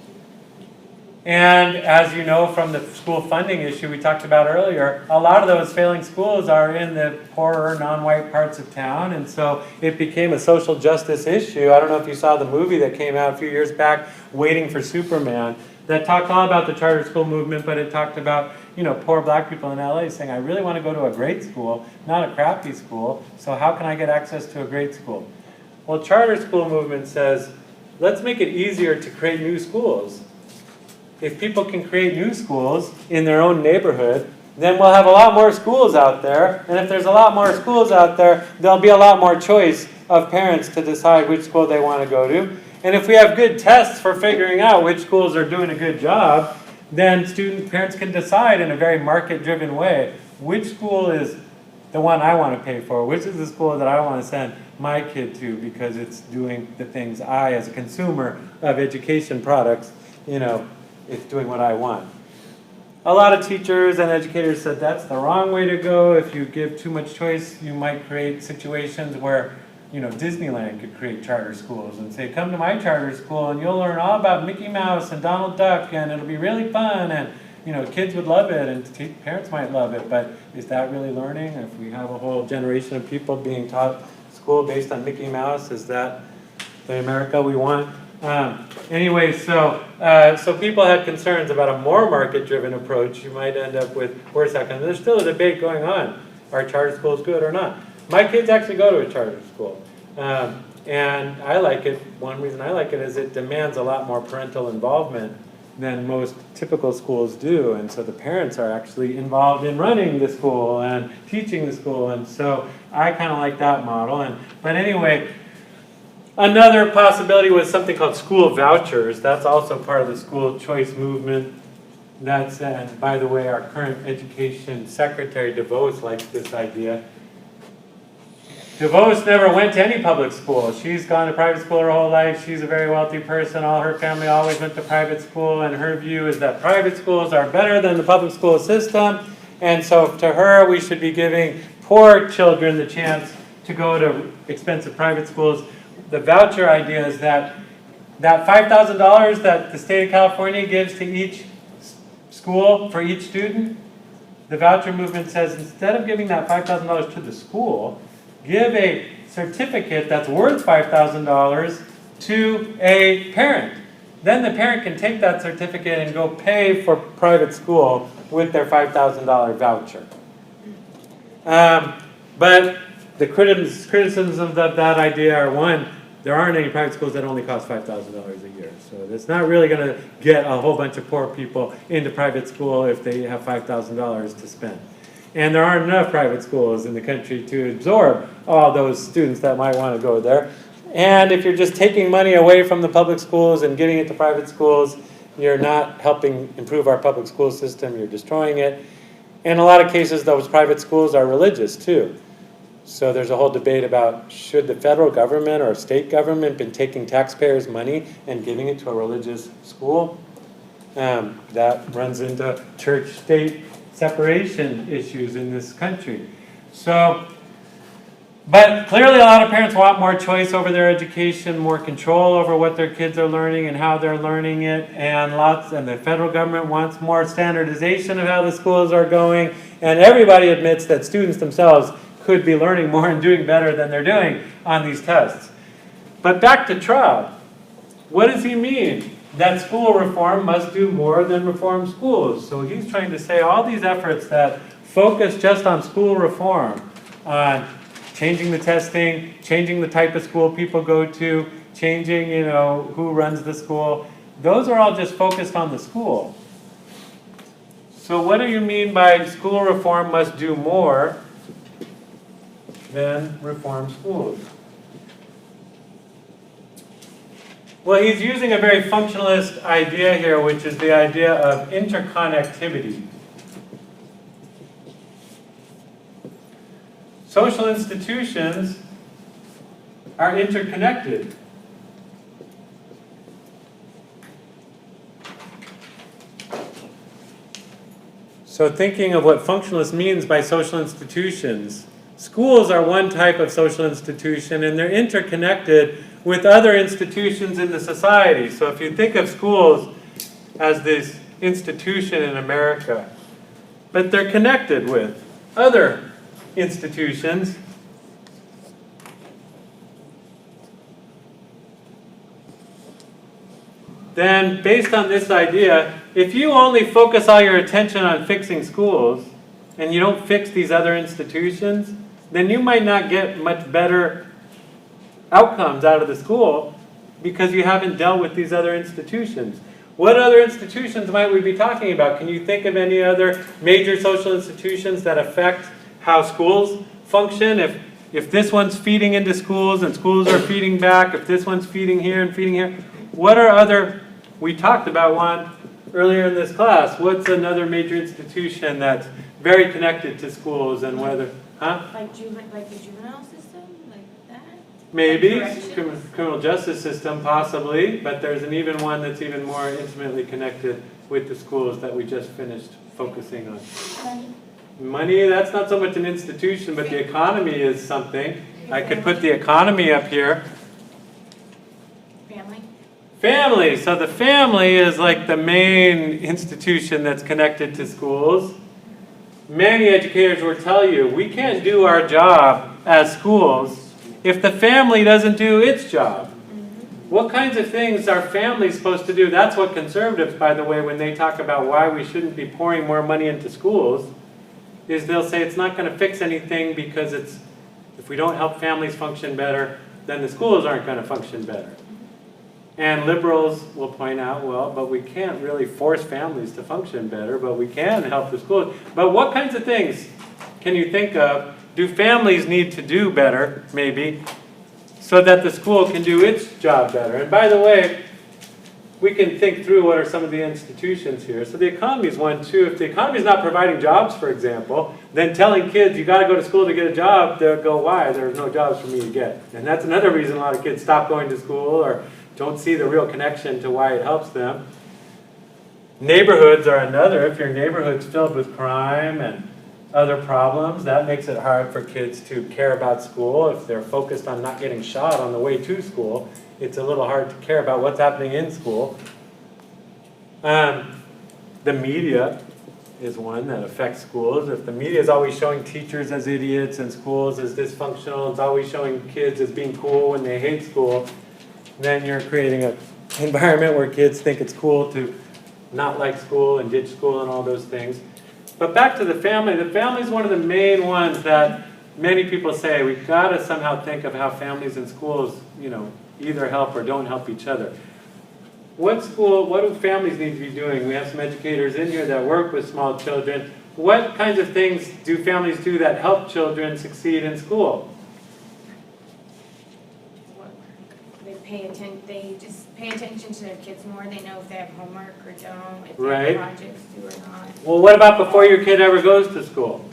And as you know from the school funding issue we talked about earlier, a lot of those failing schools are in the poorer, non-white parts of town, and so it became a social justice issue. I don't know if you saw the movie that came out a few years back, Waiting for Superman, that talked all about the charter school movement, but it talked about, poor black people in LA saying, I really want to go to a great school, not a crappy school, so how can I get access to a great school? Well, charter school movement says, let's make it easier to create new schools. If people can create new schools in their own neighborhood, then we'll have a lot more schools out there, and if there's a lot more schools out there, there'll be a lot more choice of parents to decide which school they want to go to. And if we have good tests for figuring out which schools are doing a good job, then parents can decide in a very market-driven way which school is the one I want to pay for, which is the school that I want to send my kid to because it's doing the things I, as a consumer of education products, it's doing what I want. A lot of teachers and educators said that's the wrong way to go. If you give too much choice, you might create situations where Disneyland could create charter schools and say, come to my charter school and you'll learn all about Mickey Mouse and Donald Duck and it'll be really fun and kids would love it and parents might love it, but is that really learning? If we have a whole generation of people being taught school based on Mickey Mouse, is that the America we want? Anyway, so people had concerns about a more market-driven approach. You might end up with worse outcomes. There's still a debate going on. Are charter schools good or not? My kids actually go to a charter school, and I like it. One reason I like it is it demands a lot more parental involvement than most typical schools do. And so the parents are actually involved in running the school and teaching the school. And so I kind of like that model. But anyway, another possibility was something called school vouchers. That's also part of the school choice movement. That's, and by the way, our current education secretary, DeVos, likes this idea. DeVos never went to any public school. She's gone to private school her whole life. She's a very wealthy person. All her family always went to private school, and her view is that private schools are better than the public school system. And so to her, we should be giving poor children the chance to go to expensive private schools. The voucher idea is that $5,000 that the state of California gives to each school for each student, the voucher movement says instead of giving that $5,000 to the school, give a certificate that's worth $5,000 to a parent. Then the parent can take that certificate and go pay for private school with their $5,000 voucher. But the criticisms of that idea are, one, there aren't any private schools that only cost $5,000 a year. So it's not really going to get a whole bunch of poor people into private school if they have $5,000 to spend. And there aren't enough private schools in the country to absorb all those students that might want to go there. And if you're just taking money away from the public schools and giving it to private schools, you're not helping improve our public school system, you're destroying it. In a lot of cases, those private schools are religious too. So there's a whole debate about should the federal government or state government been taking taxpayers' money and giving it to a religious school? That runs into church-state separation issues in this country. So, but clearly a lot of parents want more choice over their education, more control over what their kids are learning and how they're learning it, and the federal government wants more standardization of how the schools are going, and everybody admits that students themselves could be learning more and doing better than they're doing on these tests. But back to Traub. What does he mean? That school reform must do more than reform schools. So he's trying to say all these efforts that focus just on school reform, on changing the testing, changing the type of school people go to, changing, who runs the school, those are all just focused on the school. So what do you mean by school reform must do more than reform schools? Well, he's using a very functionalist idea here, which is the idea of interconnectivity. Social institutions are interconnected. So thinking of what functionalist means by social institutions, schools are one type of social institution, and they're interconnected with other institutions in the society. So if you think of schools as this institution in America, but they're connected with other institutions, then based on this idea, if you only focus all your attention on fixing schools and you don't fix these other institutions, then you might not get much better outcomes out of the school because you haven't dealt with these other institutions. What other institutions might we be talking about? Can you think of any other major social institutions that affect how schools function? If this one's feeding into schools and schools are feeding back, if this one's feeding here and feeding here, what are other, we talked about one earlier in this class, what's another major institution that's very connected to schools and whether, Like the juvenile system, like that? Maybe, Corrections? criminal justice system possibly, but there's an even one that's even more intimately connected with the schools that we just finished focusing on. Money, that's not so much an institution, but the economy is something. I could put the economy up here. Family? Family, so the family is like the main institution that's connected to schools. Many educators will tell you, we can't do our job as schools if the family doesn't do its job. What kinds of things are families supposed to do? That's what conservatives, by the way, when they talk about why we shouldn't be pouring more money into schools, is they'll say it's not going to fix anything because if we don't help families function better, then the schools aren't going to function better. And liberals will point out, well, but we can't really force families to function better, but we can help the schools. But what kinds of things can you think of do families need to do better, maybe, so that the school can do its job better? And by the way, we can think through what are some of the institutions here. So the economy is one too. If the economy is not providing jobs, for example, then telling kids you got to go to school to get a job, they'll go, why? There's no jobs for me to get. And that's another reason a lot of kids stop going to school or don't see the real connection to why it helps them. Neighborhoods are another. If your neighborhood's filled with crime and other problems, that makes it hard for kids to care about school. If they're focused on not getting shot on the way to school, it's a little hard to care about what's happening in school. The media is one that affects schools. If the media is always showing teachers as idiots and schools as dysfunctional, it's always showing kids as being cool when they hate school, then you're creating an environment where kids think it's cool to not like school and ditch school and all those things. But back to the family. The family is one of the main ones that many people say we've got to somehow think of how families and schools, either help or don't help each other. What do families need to be doing? We have some educators in here that work with small children. What kinds of things do families do that help children succeed in school? They just pay attention to their kids more. They know if they have homework or don't, if they Right. have projects due or not. Well, what about before your kid ever goes to school?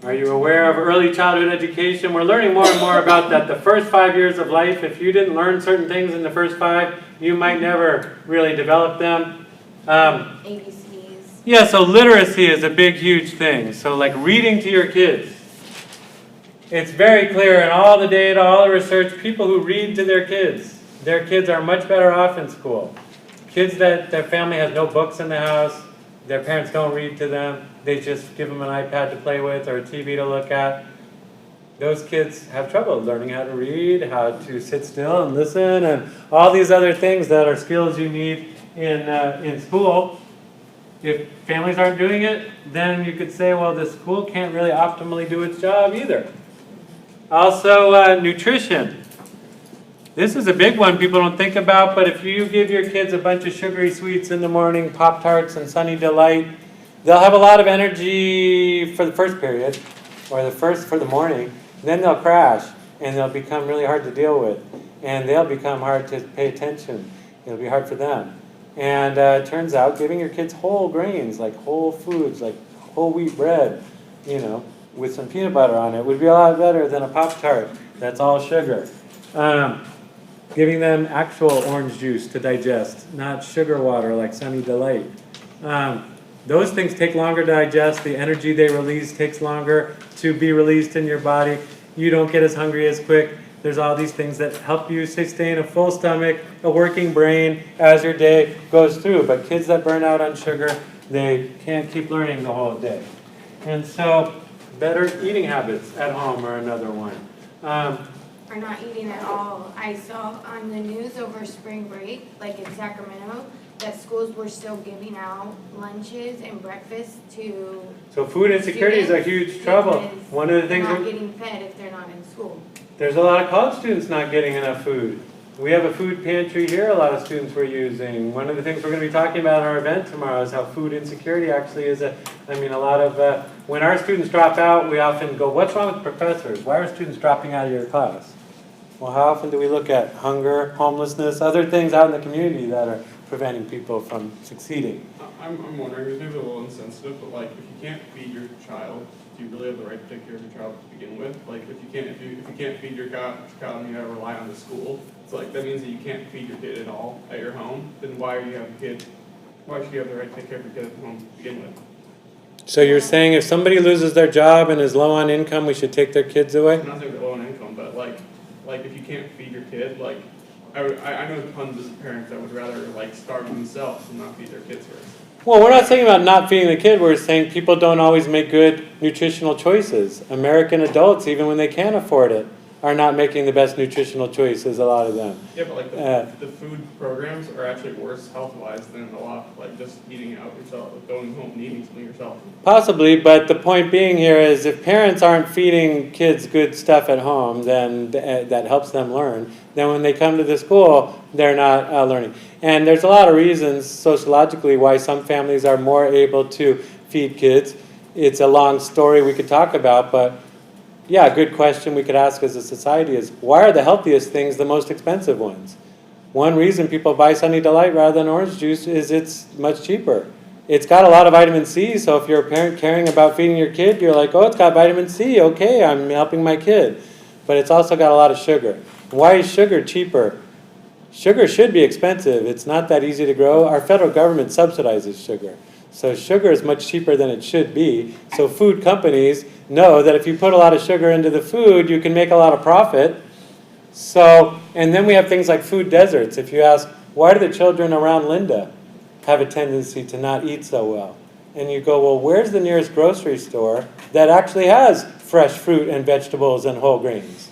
Are you aware of early childhood education? We're learning more and more about that. The first 5 years of life, if you didn't learn certain things in the first 5, you might never really develop them. ABCs. Yeah, so literacy is a big, huge thing. So like reading to your kids. It's very clear in all the data, all the research, people who read to their kids are much better off in school. Kids that their family has no books in the house, their parents don't read to them, they just give them an iPad to play with or a TV to look at. Those kids have trouble learning how to read, how to sit still and listen, and all these other things that are skills you need in school. If families aren't doing it, then you could say, well, the school can't really optimally do its job either. Also, nutrition. This is a big one people don't think about, but if you give your kids a bunch of sugary sweets in the morning, Pop-Tarts and Sunny Delight, they'll have a lot of energy for the first period, or for the morning, then they'll crash, and they'll become really hard to deal with, and they'll become hard to pay attention. It'll be hard for them. And it turns out giving your kids whole grains, like whole foods, like whole wheat bread, with some peanut butter on it, would be a lot better than a Pop-Tart that's all sugar. Giving them actual orange juice to digest, not sugar water like Sunny Delight. Those things take longer to digest. The energy they release takes longer to be released in your body. You don't get as hungry as quick. There's all these things that help you sustain a full stomach, a working brain as your day goes through. But kids that burn out on sugar, they can't keep learning the whole day. And so better eating habits at home are another one. Are not eating at all. I saw on the news over spring break, like in Sacramento, that schools were still giving out lunches and breakfast to So food insecurity is a huge trouble. because One of the they're things not getting fed if they're not in school. there's a lot of college students not getting enough food. We have a food pantry here a lot of students were using. One of the things we're going to be talking about in our event tomorrow is how food insecurity actually is when our students drop out, we often go, what's wrong with professors? Why are students dropping out of your class? Well, how often do we look at hunger, homelessness, other things out in the community that are preventing people from succeeding? I'm wondering, this may be a little insensitive, but if you can't feed your child, do you really have the right to take care of your child to begin with? If you can't feed your child and you gotta rely on the school, it's that means that you can't feed your kid at all at your home. Then why should you have the right to take care of your kid at home to begin with? So you're saying if somebody loses their job and is low on income, we should take their kids away? I'm not saying they're low on income, but if you can't feed your kid, I know tons of parents that would rather starve themselves and not feed their kids first. Well, we're not saying about not feeding the kid. We're saying people don't always make good nutritional choices. American adults, even when they can't afford it, are not making the best nutritional choices, a lot of them. Yeah, but the food programs are actually worse health-wise than a lot just eating out yourself, going home and eating something yourself. Possibly, but the point being here is if parents aren't feeding kids good stuff at home, then that helps them learn, then when they come to the school, they're not learning. And there's a lot of reasons sociologically why some families are more able to feed kids. It's a long story we could talk about, but yeah, a good question we could ask as a society is, why are the healthiest things the most expensive ones? One reason people buy Sunny Delight rather than orange juice is it's much cheaper. It's got a lot of vitamin C, so if you're a parent caring about feeding your kid, you're like, oh, it's got vitamin C, okay, I'm helping my kid. But it's also got a lot of sugar. Why is sugar cheaper? Sugar should be expensive. It's not that easy to grow. Our federal government subsidizes sugar. So sugar is much cheaper than it should be. So food companies know that if you put a lot of sugar into the food, you can make a lot of profit. So, and then we have things like food deserts. If you ask, why do the children around Linda have a tendency to not eat so well? And you go, well, where's the nearest grocery store that actually has fresh fruit and vegetables and whole grains?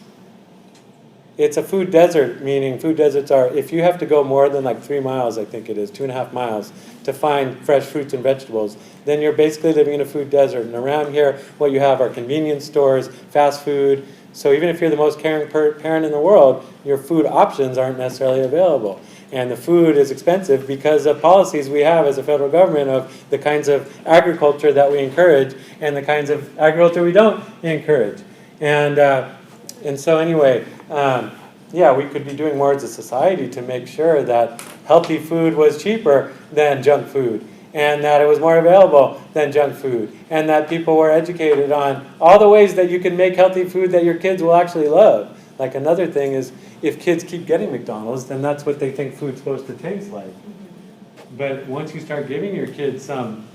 It's a food desert, meaning food deserts are, if you have to go more than like 3 miles, I think it is, 2.5 miles, to find fresh fruits and vegetables, then you're basically living in a food desert. And around here, what you have are convenience stores, fast food. So even if you're the most caring parent in the world, your food options aren't necessarily available. And the food is expensive because of policies we have as a federal government of the kinds of agriculture that we encourage and the kinds of agriculture we don't encourage. And so anyway, yeah, we could be doing more as a society to make sure that healthy food was cheaper than junk food, and that it was more available than junk food, and that people were educated on all the ways that you can make healthy food that your kids will actually love. Like another thing is, if kids keep getting McDonald's, then that's what they think food's supposed to taste like. But once you start giving your kids some,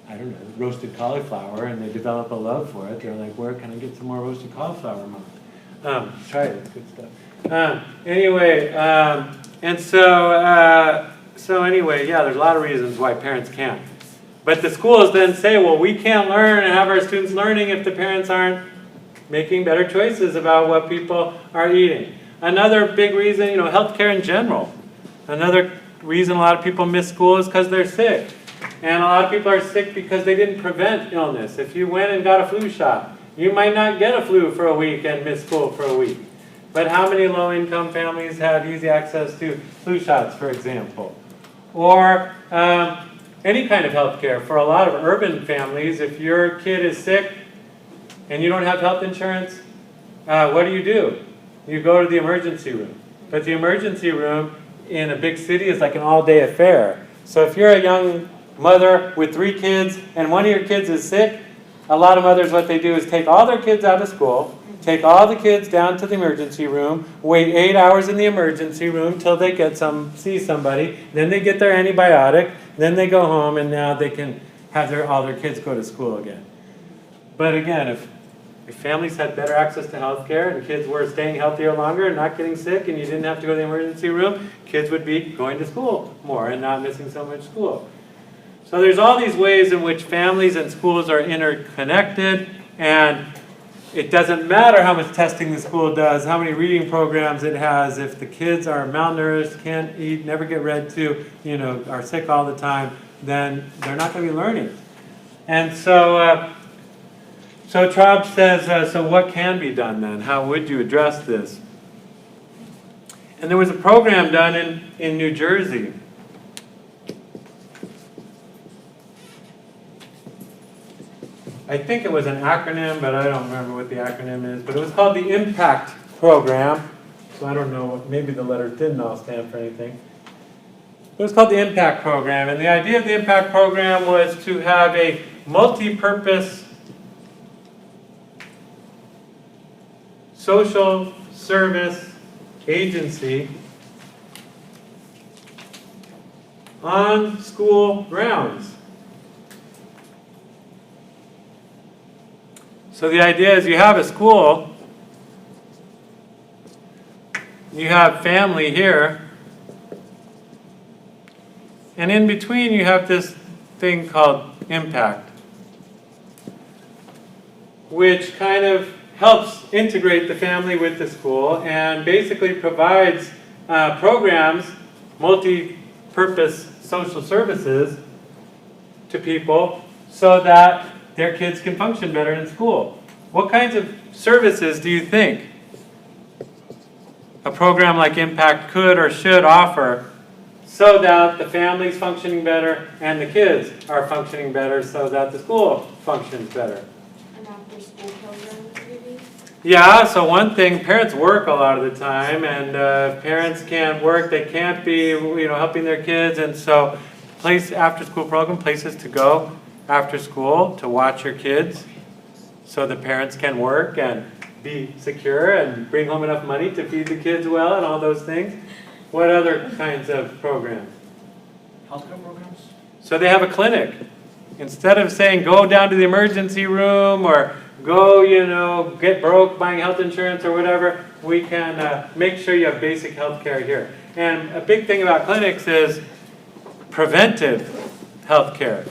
I don't know, roasted cauliflower, and they develop a love for it, they're like, where can I get some more roasted cauliflower, Mom? Try it, it's good stuff. Anyway, and so anyway, yeah, there's a lot of reasons why parents can't. But the schools then say, well, we can't learn and have our students learning if the parents aren't making better choices about what people are eating. Another big reason, healthcare in general. Another reason a lot of people miss school is because they're sick. And a lot of people are sick because they didn't prevent illness. If you went and got a flu shot, you might not get a flu for a week and miss school for a week. But how many low-income families have easy access to flu shots, for example? Or any kind of health care. For a lot of urban families, if your kid is sick and you don't have health insurance, what do? You go to the emergency room. But the emergency room in a big city is like an all-day affair. So if you're a young mother with 3 kids and one of your kids is sick, a lot of mothers, what they do is take all their kids out of school, take all the kids down to the emergency room, wait 8 hours in the emergency room till they see somebody, then they get their antibiotic, then they go home, and now they can have all their kids go to school again. But again, if families had better access to health care and kids were staying healthier longer and not getting sick and you didn't have to go to the emergency room, kids would be going to school more and not missing so much school. So there's all these ways in which families and schools are interconnected, and it doesn't matter how much testing the school does, how many reading programs it has, if the kids are malnourished, can't eat, never get read to, are sick all the time, then they're not going to be learning. And so Traub says, so what can be done then? How would you address this? And there was a program done in New Jersey. I think it was an acronym, but I don't remember what the acronym is. But it was called the IMPACT program. So I don't know, maybe the letters didn't all stand for anything. It was called the IMPACT program. And the idea of the IMPACT program was to have a multi-purpose social service agency on school grounds. So the idea is you have a school, you have family here, and in between you have this thing called impact, which kind of helps integrate the family with the school and basically provides programs, multi-purpose social services to people so that their kids can function better in school. What kinds of services do you think a program like Impact could or should offer so that the family's functioning better and the kids are functioning better so that the school functions better. An after-school program, maybe? Yeah, so one thing, parents work a lot of the time, and if parents can't work, they can't be, helping their kids, and so after-school program, places to go after school to watch your kids so the parents can work and be secure and bring home enough money to feed the kids well and all those things. What other kinds of programs? Healthcare programs? So they have a clinic. Instead of saying go down to the emergency room or go, get broke buying health insurance or whatever, we can make sure you have basic health care here. And a big thing about clinics is preventive health care.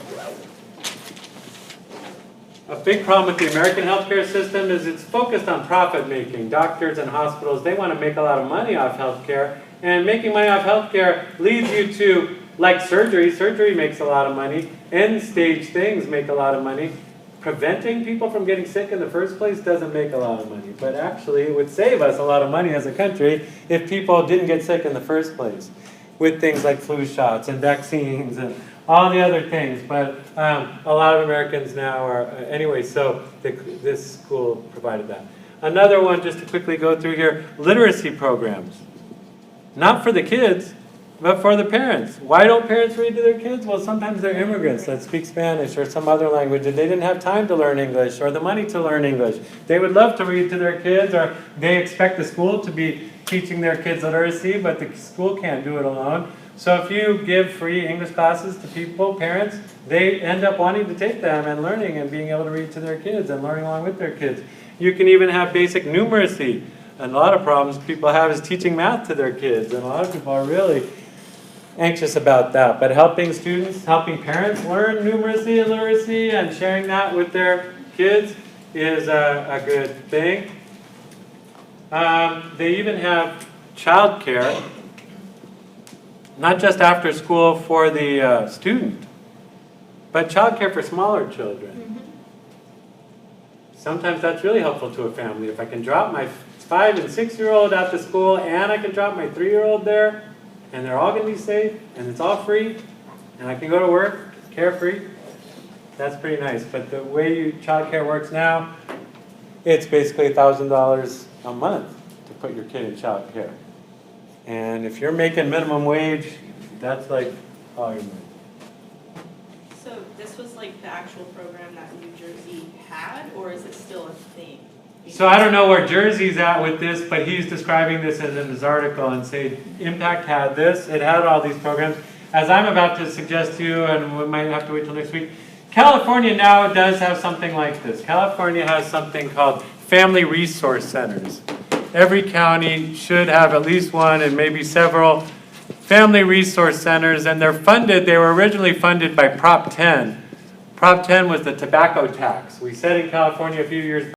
A big problem with the American healthcare system is it's focused on profit making. Doctors and hospitals, they want to make a lot of money off healthcare, and making money off healthcare leads you to, like surgery. Surgery makes a lot of money. End-stage things make a lot of money. Preventing people from getting sick in the first place doesn't make a lot of money, but actually it would save us a lot of money as a country if people didn't get sick in the first place with things like flu shots and vaccines and all the other things. But a lot of Americans now are, anyway, so this school provided that. Another one, just to quickly go through here, literacy programs. Not for the kids, but for the parents. Why don't parents read to their kids? Well, sometimes they're immigrants that speak Spanish or some other language and they didn't have time to learn English or the money to learn English. They would love to read to their kids, or they expect the school to be teaching their kids literacy, but the school can't do it alone. So if you give free English classes to people, parents, they end up wanting to take them and learning and being able to read to their kids and learning along with their kids. You can even have basic numeracy. And a lot of problems people have is teaching math to their kids, and a lot of people are really anxious about that. But helping students, helping parents learn numeracy and literacy and sharing that with their kids is a good thing. They even have childcare, not just after school for the student, but childcare for smaller children. Sometimes that's really helpful to a family. If I can drop my 5- and 6-year-old out to school and I can drop my 3-year-old there, and they're all going to be safe, and it's all free, and I can go to work carefree, that's pretty nice. But the way childcare works now, it's basically $1,000 a month to put your kid in childcare. And if you're making minimum wage, that's like all your money. So this was like the actual program that New Jersey had, or is it still a thing? So I don't know where Jersey's at with this, but he's describing this in his article and say Impact had this. It had all these programs. As I'm about to suggest to you, and we might have to wait till next week, California now does have something like this. California has something called Family Resource Centers. Every county should have at least one and maybe several family resource centers, and they're funded. They were originally funded by Prop 10. Prop 10 was the tobacco tax. We said in California a few years